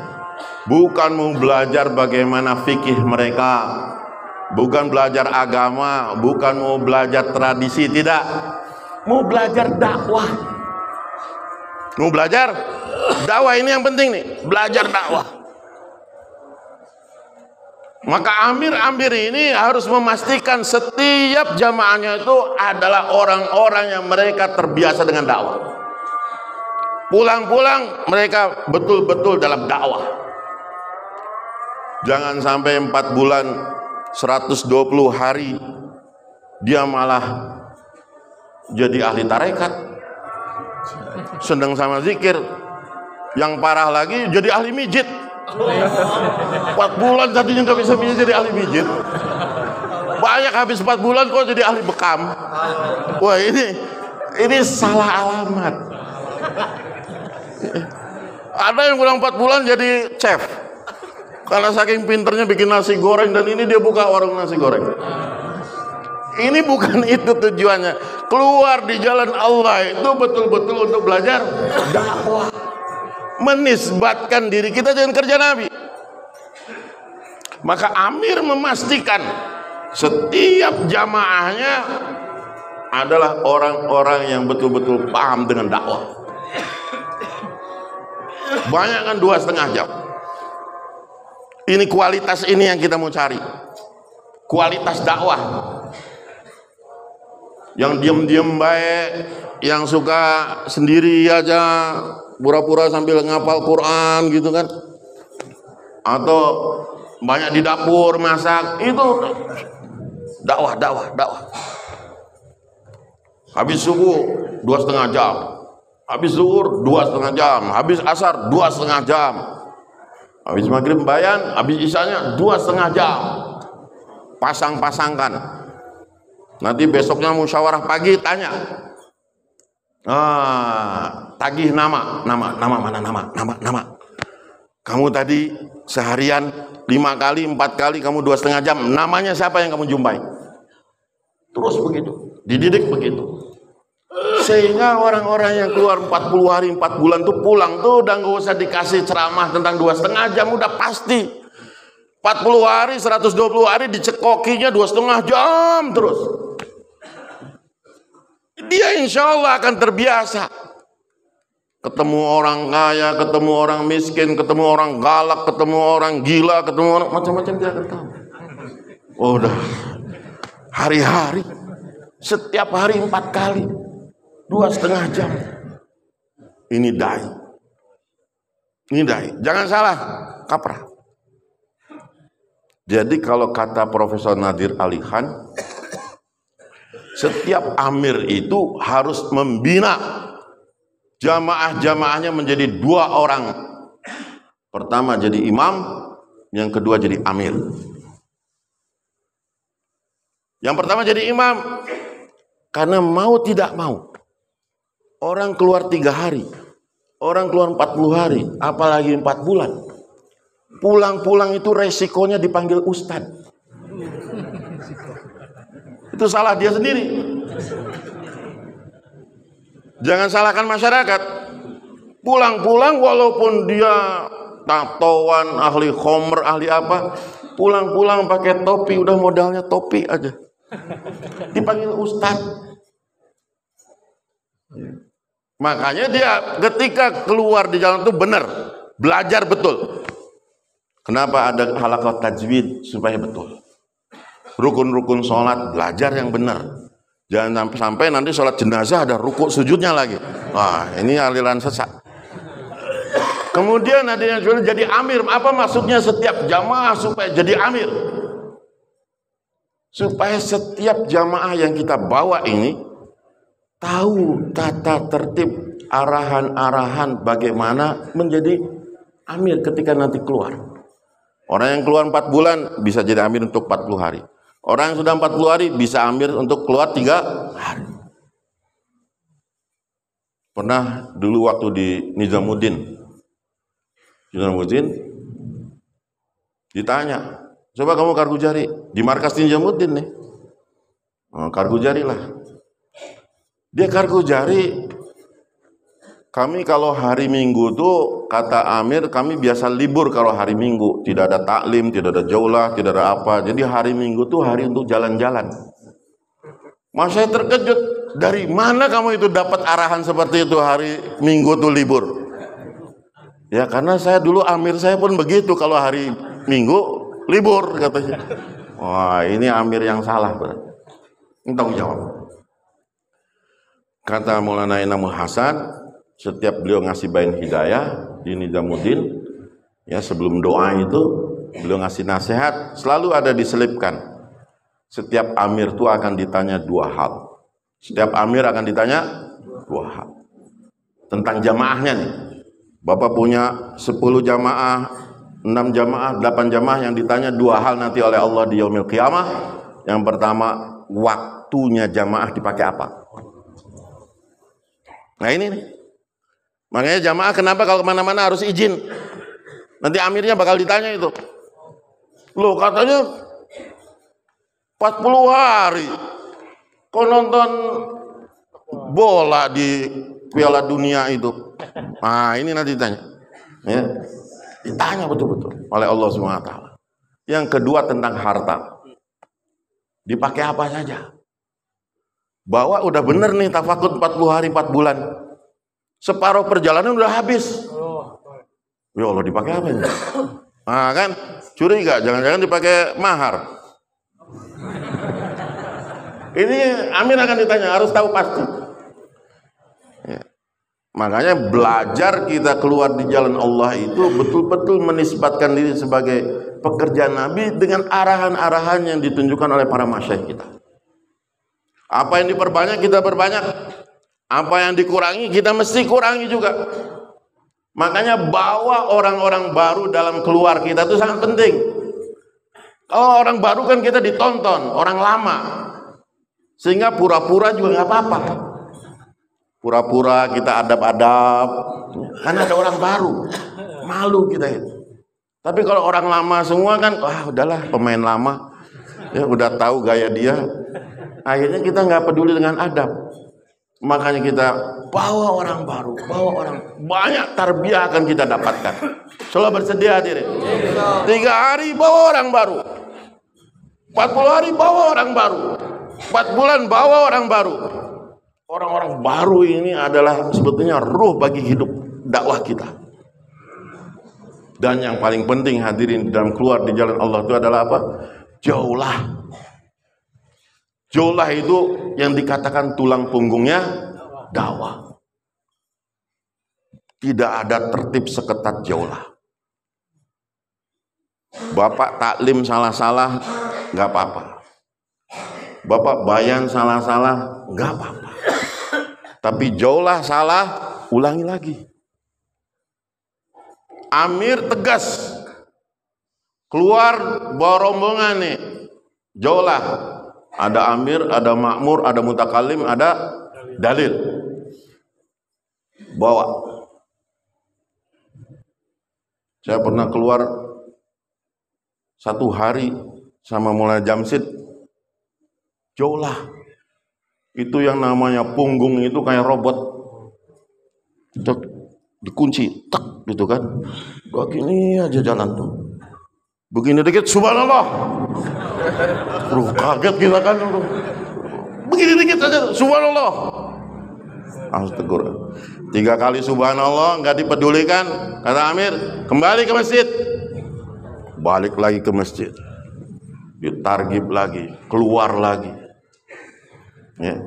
bukan mau belajar bagaimana fikih mereka, bukan belajar agama, bukan mau belajar tradisi, tidak. Mau belajar dakwah. Mau belajar dakwah, ini yang penting nih, belajar dakwah. Maka amir-amir ini harus memastikan setiap jamaahnya itu adalah orang-orang yang mereka terbiasa dengan dakwah. Pulang-pulang mereka betul-betul dalam dakwah. Jangan sampai 4 bulan 120 hari dia malah jadi ahli tarekat, senang sama zikir. Yang parah lagi jadi ahli mijit. 4 bulan tadinya nggak bisa jadi ahli mijit, banyak habis 4 bulan kok jadi ahli bekam. Wah ini salah alamat. Ada yang kurang 4 bulan jadi chef karena saking pinternya bikin nasi goreng, dan ini dia buka warung nasi goreng. Ini bukan itu tujuannya. Keluar di jalan Allah itu betul-betul untuk belajar dakwah, menisbatkan diri kita dengan kerja Nabi. Maka amir memastikan setiap jamaahnya adalah orang-orang yang betul-betul paham dengan dakwah. Banyak kan 2,5 jam. Ini kualitas ini yang kita mau cari. Kualitas dakwah. Yang diam-diam baik, yang suka sendiri aja, pura-pura sambil ngapal Quran gitu kan. Atau banyak di dapur masak, itu dakwah. Habis subuh 2,5 jam, habis zuhur 2,5 jam, habis asar 2,5 jam, habis maghrib bayan, habis isyanya 2,5 jam. Pasang-pasangkan. Nanti besoknya musyawarah pagi tanya, tagih nama. Kamu tadi seharian 5 kali, 4 kali, kamu 2,5 jam. Namanya siapa yang kamu jumpai? Terus begitu, dididik begitu. Sehingga orang-orang yang keluar 40 hari, 4 bulan tuh pulang tuh udah nggak usah dikasih ceramah tentang 2,5 jam, udah pasti. 40 hari, 120 hari dicekokinya 2,5 jam terus. Dia insya Allah akan terbiasa. Ketemu orang kaya, ketemu orang miskin, ketemu orang galak, ketemu orang gila, ketemu orang macam-macam, dia akan tahu. Oh, udah hari-hari, setiap hari 4 kali, 2,5 jam. Ini dai. Jangan salah kaprah. Jadi kalau kata Profesor Nadir Ali Khan, setiap amir itu harus membina jamaah-jamaahnya menjadi 2 orang. Pertama jadi imam, yang kedua jadi amir. Yang pertama jadi imam, karena mau tidak mau, orang keluar 3 hari, orang keluar 40 hari, apalagi 4 bulan. Pulang-pulang itu resikonya dipanggil ustad. Itu salah dia sendiri. Jangan salahkan masyarakat. Pulang-pulang walaupun dia tatoan, ahli khomer, ahli apa, pulang-pulang pakai topi, udah modalnya topi aja, dipanggil ustad. Makanya dia ketika keluar di jalan itu benar, belajar betul. Kenapa ada halaqah tajwid? Supaya betul. Rukun-rukun sholat, belajar yang benar. Jangan sampai nanti sholat jenazah ada rukuk sujudnya lagi. Wah, ini aliran sesat. Kemudian ada yang jadi amir. Apa maksudnya setiap jamaah supaya jadi amir? Supaya setiap jamaah yang kita bawa ini tahu tata tertib, arahan-arahan bagaimana menjadi amir ketika nanti keluar. Orang yang keluar 4 bulan bisa jadi amir untuk 40 hari. Orang yang sudah 40 hari bisa amir untuk keluar 3 hari. Pernah dulu waktu di Nizamuddin ditanya, coba kamu kargo jari di markas Nizamuddin nih. Kargo jari lah. Dia kargo jari. Kami kalau hari Minggu tuh kata Amir, kami biasa libur kalau hari Minggu, tidak ada taklim, tidak ada jaulah, tidak ada apa. Jadi hari Minggu tuh hari untuk jalan-jalan. Mas, saya terkejut, dari mana kamu itu dapat arahan seperti itu hari Minggu tuh libur? Ya karena saya dulu Amir saya pun begitu, kalau hari Minggu libur katanya. Wah, ini Amir yang salah berarti. Ini tanggung jawab. Kata Maulana Inamul Hasan, setiap beliau ngasih bain hidayah di Nizamuddin, ya sebelum doa itu beliau ngasih nasihat, selalu ada diselipkan. Setiap amir itu akan ditanya 2 hal. Setiap amir akan ditanya 2 hal. Tentang jamaahnya nih. Bapak punya 10 jamaah, 6 jamaah, 8 jamaah, yang ditanya 2 hal nanti oleh Allah di yaumil qiyamah. Yang pertama, waktunya jamaah dipakai apa? Nah ini nih. Makanya jamaah kenapa kalau kemana-mana harus izin? Nanti amirnya bakal ditanya itu. Loh katanya 40 hari kok nonton bola di Piala Dunia itu. Nah ini nanti ditanya. Ya. Ditanya betul-betul oleh Allah SWT. Yang kedua tentang harta. Dipakai apa saja. Bahwa udah bener nih tafakut 40 hari 4 bulan. Separuh perjalanan udah habis. Ya Allah, dipakai apa ini? Nah, kan curiga, jangan-jangan dipakai mahar. Ini Amir akan ditanya, harus tahu pasti. Ya. Makanya belajar kita keluar di jalan Allah itu betul-betul menisbatkan diri sebagai pekerjaan Nabi dengan arahan-arahan yang ditunjukkan oleh para masyayikh kita. Apa yang diperbanyak kita perbanyak, apa yang dikurangi kita mesti kurangi juga. Makanya bawa orang-orang baru dalam keluar kita itu sangat penting. Kalau orang baru kan kita ditonton, orang lama. Sehingga pura-pura juga nggak apa-apa. Pura-pura kita adab-adab. Karena ada orang baru. Malu kita itu. Tapi kalau orang lama semua kan, wah udahlah pemain lama. Ya udah tahu gaya dia. Akhirnya kita nggak peduli dengan adab. Makanya kita bawa orang baru, bawa orang banyak tarbiyah akan kita dapatkan. Selalu bersedia hadirin. 3 hari bawa orang baru, 40 hari bawa orang baru, 4 bulan bawa orang baru. Orang-orang baru ini adalah sebetulnya ruh bagi hidup dakwah kita. Dan yang paling penting hadirin dalam keluar di jalan Allah itu adalah apa? Jauhlah. Jauhlah itu yang dikatakan tulang punggungnya dakwah. Tidak ada tertib seketat jauhlah. Bapak taklim salah-salah nggak apa-apa. Bapak bayan salah-salah nggak apa-apa. Tapi jauhlah salah, ulangi lagi. Amir tegas keluar bawa rombongan nih, jauhlah. Ada amir, ada makmur, ada mutakalim, ada dalil. Bawa. Saya pernah keluar 1 hari sama Mulai Jamsid. Jauhlah. Itu yang namanya punggung itu kayak robot. Tek, dikunci, tek gitu kan. Begini aja jalan tuh. Begini dikit, subhanallah. Kaget kita kan. Begini dikit aja, subhanallah. Harus tegur. 3 kali subhanallah, nggak dipedulikan. Kata Amir, kembali ke masjid. Balik lagi ke masjid. Ditargib lagi, keluar lagi. Ya.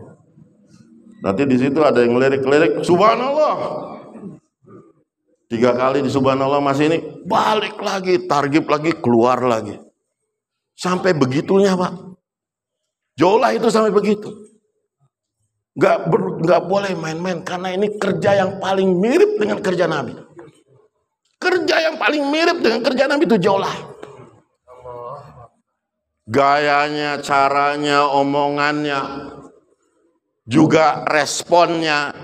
Nanti di situ ada yang lirik-lirik, subhanallah. 3 kali di subhanallah masih ini, balik lagi, targib lagi, keluar lagi. Sampai begitunya Pak. Jauhlah itu sampai begitu. Nggak boleh main-main karena ini kerja yang paling mirip dengan kerja Nabi. Kerja yang paling mirip dengan kerja Nabi itu jauhlah. Gayanya, caranya, omongannya, juga responnya,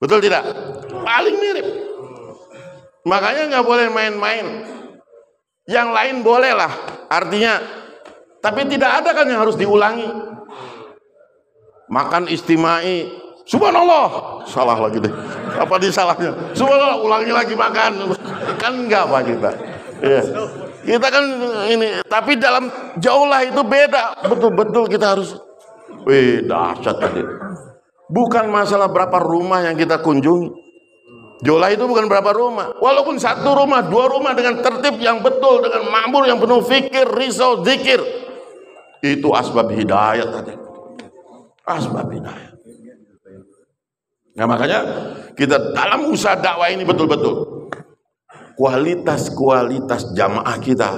betul tidak? Paling mirip. Makanya nggak boleh main-main. Yang lain boleh lah, artinya, tapi tidak ada kan yang harus diulangi. Makan istimai, subhanallah, salah lagi deh. Apa disalahnya? Subhanallah, ulangi lagi makan, kan enggak Pak kita. Ya. Kita kan ini, tapi dalam jauhlah itu beda, betul-betul kita harus. Dahsyat tadi. Bukan masalah berapa rumah yang kita kunjungi. Jauhlah itu bukan berapa rumah. Walaupun 1 rumah, 2 rumah dengan tertib yang betul, dengan makmur yang penuh fikir, risau, zikir. Itu asbab hidayah tadi. Asbab hidayah. Nah makanya kita dalam usaha dakwah ini betul-betul. Kualitas jamaah kita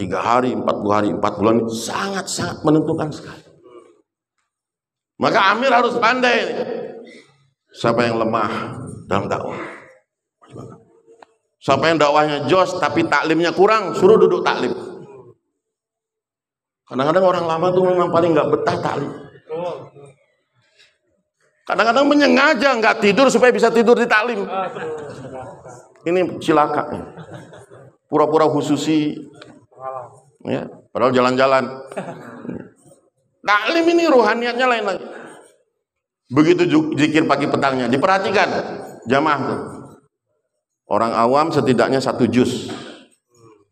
3 hari, 40 hari, 4 bulan sangat-sangat menentukan sekali. Maka Amir harus pandai ini. Siapa yang lemah dalam dakwah? Siapa yang dakwahnya jos tapi taklimnya kurang, suruh duduk taklim. Kadang-kadang orang lama tuh memang paling nggak betah taklim. Kadang-kadang menyengaja nggak tidur supaya bisa tidur di taklim. Ini cilaka. Pura-pura khususi. Ya, padahal jalan-jalan. Taklim ini ruhaniatnya lain lagi. Begitu zikir pagi petangnya, diperhatikan jamaah tuh. Orang awam setidaknya 1 juz.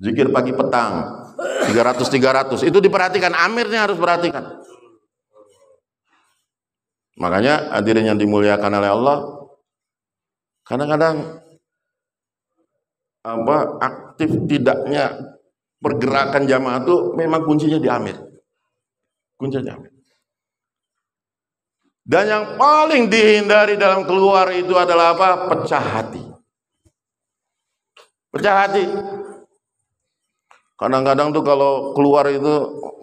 Zikir pagi petang 300 itu diperhatikan. Amirnya harus perhatikan. Makanya hadirin yang dimuliakan oleh Allah, kadang-kadang aktif tidaknya pergerakan jamaah itu memang kuncinya di Amir. Kuncinya di Amir. Dan yang paling dihindari dalam keluar itu adalah apa? Pecah hati. Pecah hati. Kadang-kadang tuh kalau keluar itu,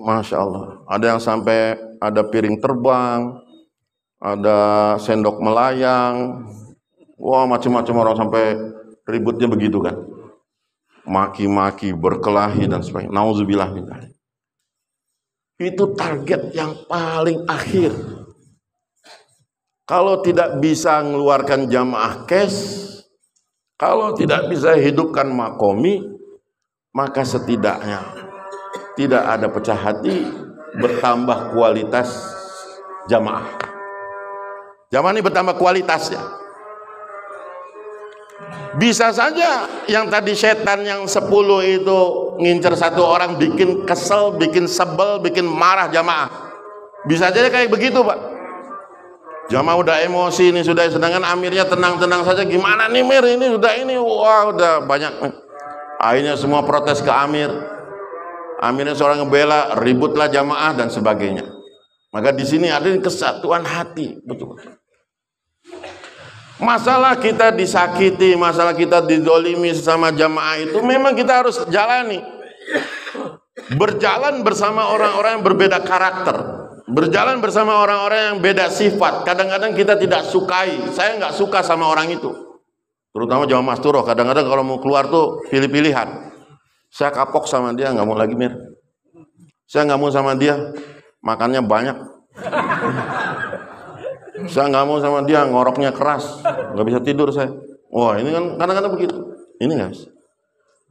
Masya Allah, ada yang sampai ada piring terbang, ada sendok melayang, wah macam-macam orang sampai ributnya begitu kan. Maki-maki, berkelahi dan sebagainya. Nauzubillah min dzalik. Itu target yang paling akhir. Kalau tidak bisa mengeluarkan jamaah cash, kalau tidak bisa hidupkan makomi, maka setidaknya tidak ada pecah hati, bertambah kualitas jamaah. Jamaah ini bertambah kualitasnya. Bisa saja yang tadi setan yang 10 itu ngincer satu orang, bikin kesel, bikin sebel, bikin marah jamaah. Bisa saja kayak begitu, Pak. Jamaah udah emosi ini, sudah, sedangkan amirnya tenang-tenang saja. Gimana nih Mir, ini udah ini, wah udah banyak. Akhirnya semua protes ke Amir. Amirnya seorang ngebela, ributlah jamaah dan sebagainya. Maka di sini ada kesatuan hati, betul-betul. Masalah kita disakiti, masalah kita didolimi sesama jamaah itu memang kita harus jalani. Berjalan bersama orang-orang yang berbeda karakter, berjalan bersama orang-orang yang beda sifat. Kadang-kadang kita tidak sukai. Saya nggak suka sama orang itu, terutama jamaah Masturoh. Kadang-kadang kalau mau keluar tuh pilih-pilihan. Saya kapok sama dia, nggak mau lagi Mir. Saya nggak mau sama dia, makannya banyak. Saya nggak mau sama dia, ngoroknya keras, nggak bisa tidur saya. Wah, ini kan kadang-kadang begitu. Ini guys,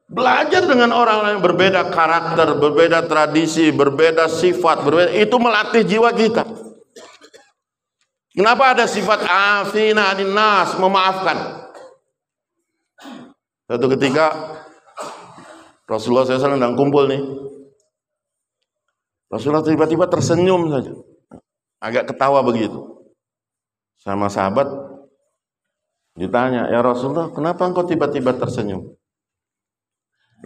belajar dengan orang yang berbeda karakter, berbeda tradisi, berbeda sifat, berbeda, itu melatih jiwa kita. Kenapa ada sifat afina anin nas, memaafkan? Suatu ketika Rasulullah SAW sedang kumpul nih. Rasulullah tiba-tiba tersenyum saja, agak ketawa begitu. Sama sahabat ditanya, ya Rasulullah, kenapa engkau tiba-tiba tersenyum?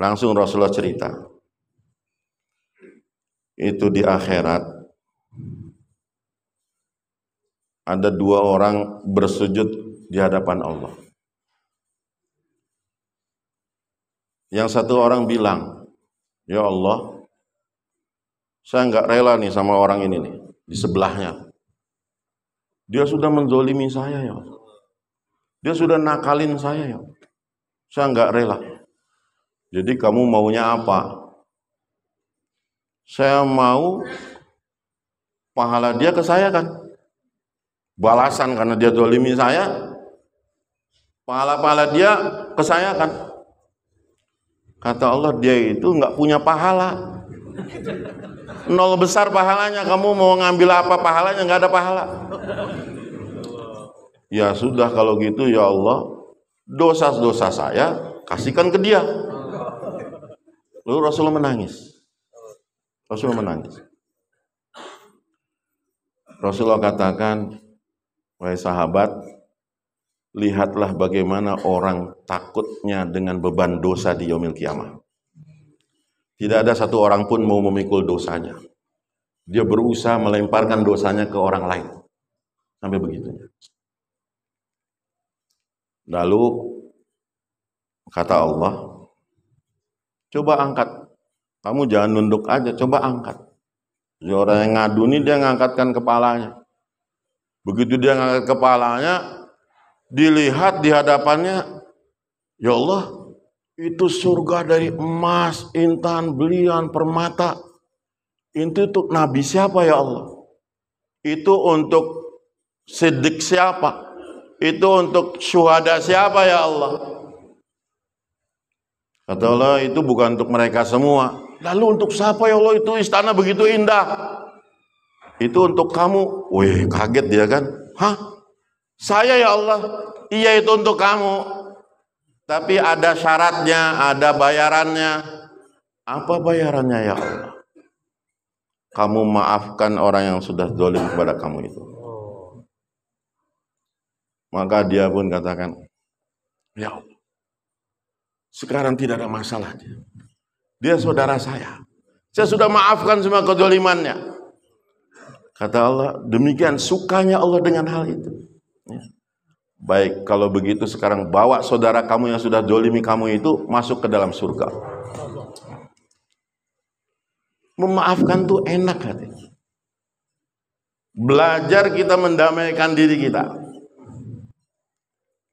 Langsung Rasulullah cerita, itu di akhirat ada 2 orang bersujud di hadapan Allah. Yang satu orang bilang, ya Allah, saya nggak rela nih sama orang ini nih di sebelahnya. Dia sudah menzolimi saya ya Allah. Dia sudah nakalin saya ya Allah. Saya nggak rela. Jadi kamu maunya apa? Saya mau pahala dia ke saya kan? Balasan karena dia zolimi saya. Pahala-pahala dia ke saya kan? Kata Allah, dia itu nggak punya pahala. 0 besar pahalanya. Kamu mau ngambil apa pahalanya? Nggak ada pahala. Ya sudah kalau gitu ya Allah, dosa-dosa saya kasihkan ke dia. Lalu Rasulullah menangis. Rasulullah menangis. Rasulullah katakan, wahai sahabat, lihatlah bagaimana orang takutnya dengan beban dosa di yaumil kiamah. Tidak ada satu orang pun mau memikul dosanya. Dia berusaha melemparkan dosanya ke orang lain. Sampai begitunya. Lalu kata Allah, coba angkat. Kamu jangan nunduk aja, coba angkat. Jadi orang yang ngadu ini dia ngangkatkan kepalanya. Begitu dia ngangkat kepalanya, dilihat di hadapannya, ya Allah, itu surga dari emas, intan, belian, permata. Itu untuk Nabi siapa ya Allah? Itu untuk Siddiq siapa? Itu untuk syuhada siapa ya Allah? Kata Allah, itu bukan untuk mereka semua. Lalu untuk siapa ya Allah? Itu istana begitu indah. Itu untuk kamu. Wih, kaget dia kan. Hah? Saya ya Allah? Iya, itu untuk kamu. Tapi ada syaratnya, ada bayarannya. Apa bayarannya ya Allah? Kamu maafkan orang yang sudah zalim kepada kamu itu. Maka dia pun katakan, ya Allah, Sekarang tidak ada masalah. Dia saudara saya. Saya sudah maafkan semua kezalimannya. Kata Allah, demikian sukanya Allah dengan hal itu. Baik, kalau begitu sekarang bawa saudara kamu yang sudah zalimi kamu itu masuk ke dalam surga. Memaafkan tuh enak hati. Belajar kita mendamaikan diri kita.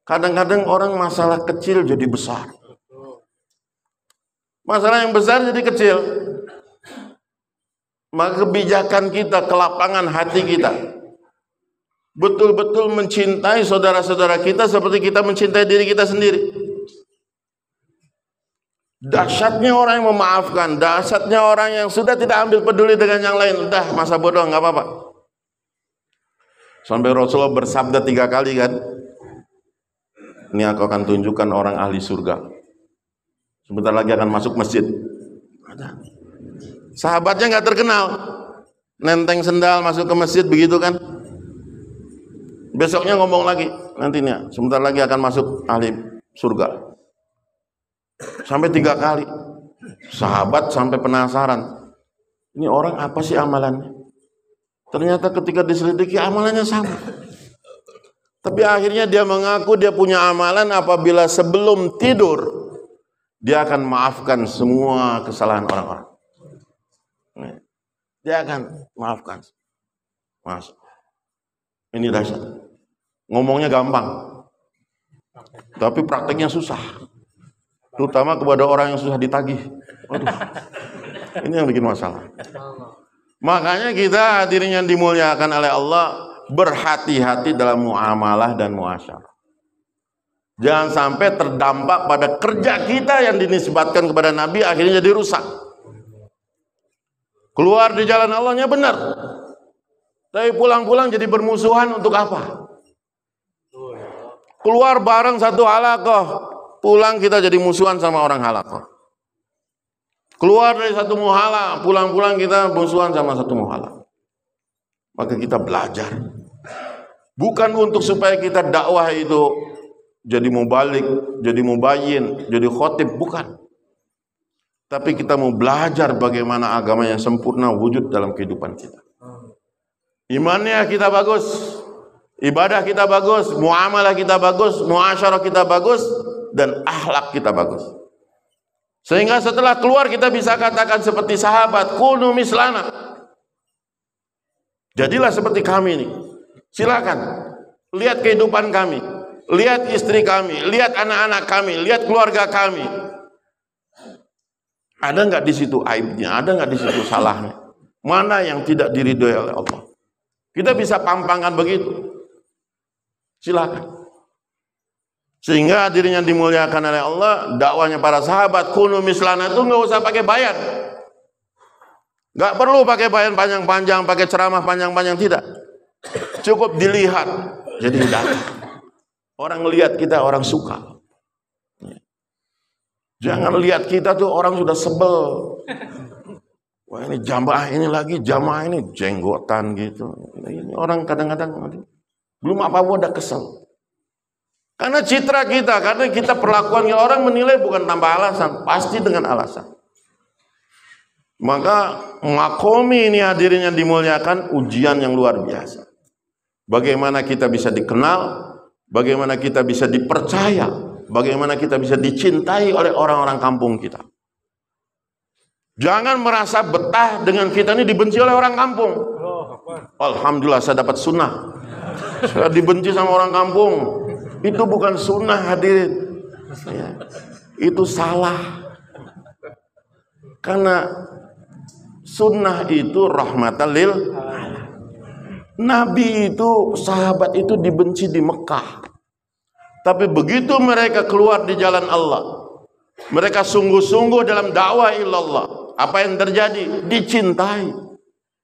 Kadang-kadang orang masalah kecil jadi besar. Masalah yang besar jadi kecil. Maka kebijakan kita, kelapangan hati kita, betul-betul mencintai saudara-saudara kita seperti kita mencintai diri kita sendiri. Dahsyatnya orang yang memaafkan, dahsyatnya orang yang sudah tidak ambil peduli dengan yang lain. Udah, masa bodoh, nggak apa-apa. Sampai Rasulullah bersabda 3 kali kan, ini aku akan tunjukkan orang ahli surga. Sebentar lagi akan masuk masjid. Sahabatnya nggak terkenal, nenteng sendal masuk ke masjid begitu kan. Besoknya ngomong lagi, nantinya sebentar lagi akan masuk ahli surga. Sampai 3 kali. Sahabat sampai penasaran, ini orang apa sih amalannya? Ternyata ketika diselidiki amalannya sama. Tapi akhirnya dia mengaku dia punya amalan apabila sebelum tidur dia akan maafkan semua kesalahan orang-orang. Dia akan maafkan. Mas, ini dahsyat. Ngomongnya gampang, tapi prakteknya susah. Terutama kepada orang yang susah ditagih. Waduh, ini yang bikin masalah. Makanya kita hadirin yang dimuliakan oleh Allah, berhati-hati dalam muamalah dan muasyarah. Jangan sampai terdampak pada kerja kita yang dinisbatkan kepada Nabi akhirnya jadi rusak. Keluar di jalan Allahnya benar, tapi pulang-pulang jadi bermusuhan untuk apa? Keluar bareng satu halaqah, pulang kita jadi musuhan sama orang halaqah. Keluar dari satu muhala, pulang-pulang kita musuhan sama satu muhala. Maka kita belajar, bukan untuk supaya kita dakwah itu jadi mubalik, jadi mubayyin, jadi khotib, bukan. Tapi kita mau belajar bagaimana agama yang sempurna wujud dalam kehidupan kita. Imannya kita bagus, ibadah kita bagus, muamalah kita bagus, muasyarah kita bagus, dan akhlak kita bagus. Sehingga setelah keluar kita bisa katakan seperti sahabat, kunu mislana. Jadilah seperti kami ini. Silakan lihat kehidupan kami, lihat istri kami, lihat anak-anak kami, lihat keluarga kami. Ada nggak di situ aibnya? Ada nggak di situ salahnya? Mana yang tidak diridhoi oleh Allah? Kita bisa pampangkan begitu. Silakan. Sehingga hadirin yang dimuliakan oleh Allah, dakwahnya para sahabat kunu mislana itu nggak usah pakai bayan. Nggak perlu pakai bayan panjang-panjang, pakai ceramah panjang-panjang, tidak. Cukup dilihat. Jadi datang. Orang lihat kita, orang suka. Jangan lihat kita tuh orang sudah sebel. Wah ini jamaah ini lagi, jamaah ini jenggotan gitu. Ini orang kadang-kadang belum apa-apa udah kesel. Karena citra kita, karena kita perlakuan orang menilai bukan tanpa alasan, pasti dengan alasan. Maka makomi ini hadirin yang dimuliakan, ujian yang luar biasa. Bagaimana kita bisa dikenal, bagaimana kita bisa dipercaya, bagaimana kita bisa dicintai oleh orang-orang kampung kita. Jangan merasa betah dengan kita ini dibenci oleh orang kampung. Alhamdulillah saya dapat sunnah. Saya dibenci sama orang kampung. Itu bukan sunnah hadirin. Ya, itu salah. Karena sunnah itu rahmatan lil alamin. Nabi itu, sahabat itu dibenci di Mekah. Tapi begitu mereka keluar di jalan Allah, mereka sungguh-sungguh dalam dakwah ilallah, apa yang terjadi? Dicintai.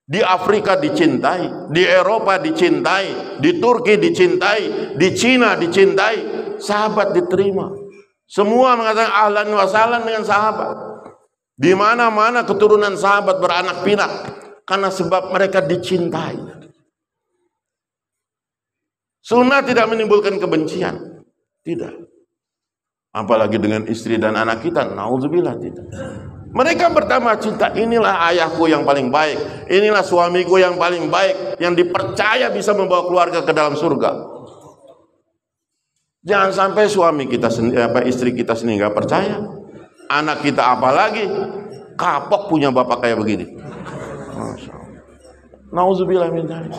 Di Afrika dicintai, di Eropa dicintai, di Turki dicintai, di Cina dicintai, sahabat diterima. Semua mengatakan ahlan wa sahlan dengan sahabat. Di mana-mana keturunan sahabat beranak pinak karena sebab mereka dicintai. Sunnah tidak menimbulkan kebencian, tidak. Apalagi dengan istri dan anak kita, naudzubillah tidak. Mereka pertama cinta, inilah ayahku yang paling baik, inilah suamiku yang paling baik, yang dipercaya bisa membawa keluarga ke dalam surga. Jangan sampai suami kita istri kita sendiri nggak percaya, anak kita apalagi kapok punya bapak kayak begini. Masya Allah. Nauzubillah min dzalik.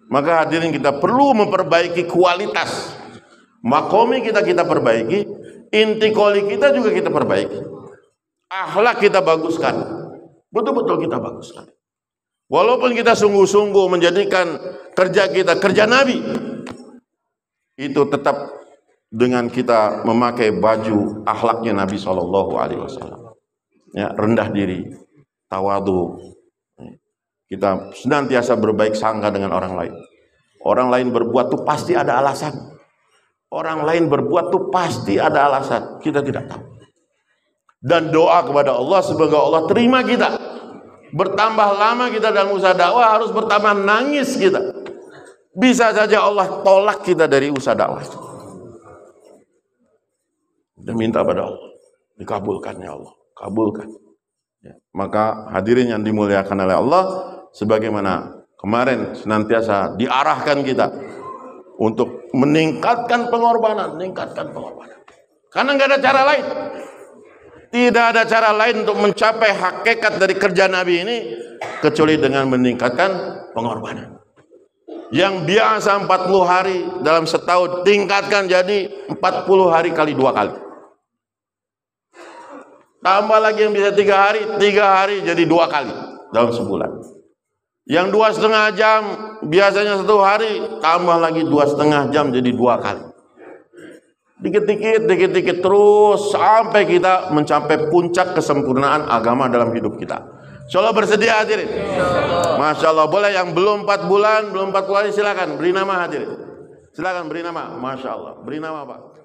Maka hadirin, kita perlu memperbaiki kualitas makomi kita perbaiki, intikoli kita juga kita perbaiki, akhlak kita baguskan, betul-betul kita baguskan. Walaupun kita sungguh-sungguh menjadikan kerja kita kerja Nabi, itu tetap dengan kita memakai baju akhlaknya Nabi SAW. Ya, rendah diri, tawadu. Kita senantiasa berbaik sangka dengan orang lain. Orang lain berbuat tuh pasti ada alasan. Orang lain berbuat tuh pasti ada alasan. Kita tidak tahu. Dan doa kepada Allah semoga Allah terima kita. Bertambah lama kita dalam usaha dakwah, harus bertambah nangis kita. Bisa saja Allah tolak kita dari usaha dakwah. Dan minta pada Allah, dikabulkan ya Allah, kabulkan. Ya. Maka hadirin yang dimuliakan oleh Allah, sebagaimana kemarin senantiasa diarahkan kita untuk meningkatkan pengorbanan, karena nggak ada cara lain. Tidak ada cara lain untuk mencapai hakikat dari kerja Nabi ini kecuali dengan meningkatkan pengorbanan. Yang biasa 40 hari dalam setahun, tingkatkan jadi 40 hari kali 2 kali. Tambah lagi yang bisa 3 hari jadi 2 kali dalam sebulan. Yang 2,5 jam biasanya 1 hari, tambah lagi 2,5 jam jadi 2 kali. Dikit-dikit terus sampai kita mencapai puncak kesempurnaan agama dalam hidup kita. Insyaallah bersedia hadirin. Masya Allah. Boleh yang belum 4 bulan, belum 40 hari, silakan beri nama hadirin. Silakan beri nama. Masya Allah. Beri nama Pak.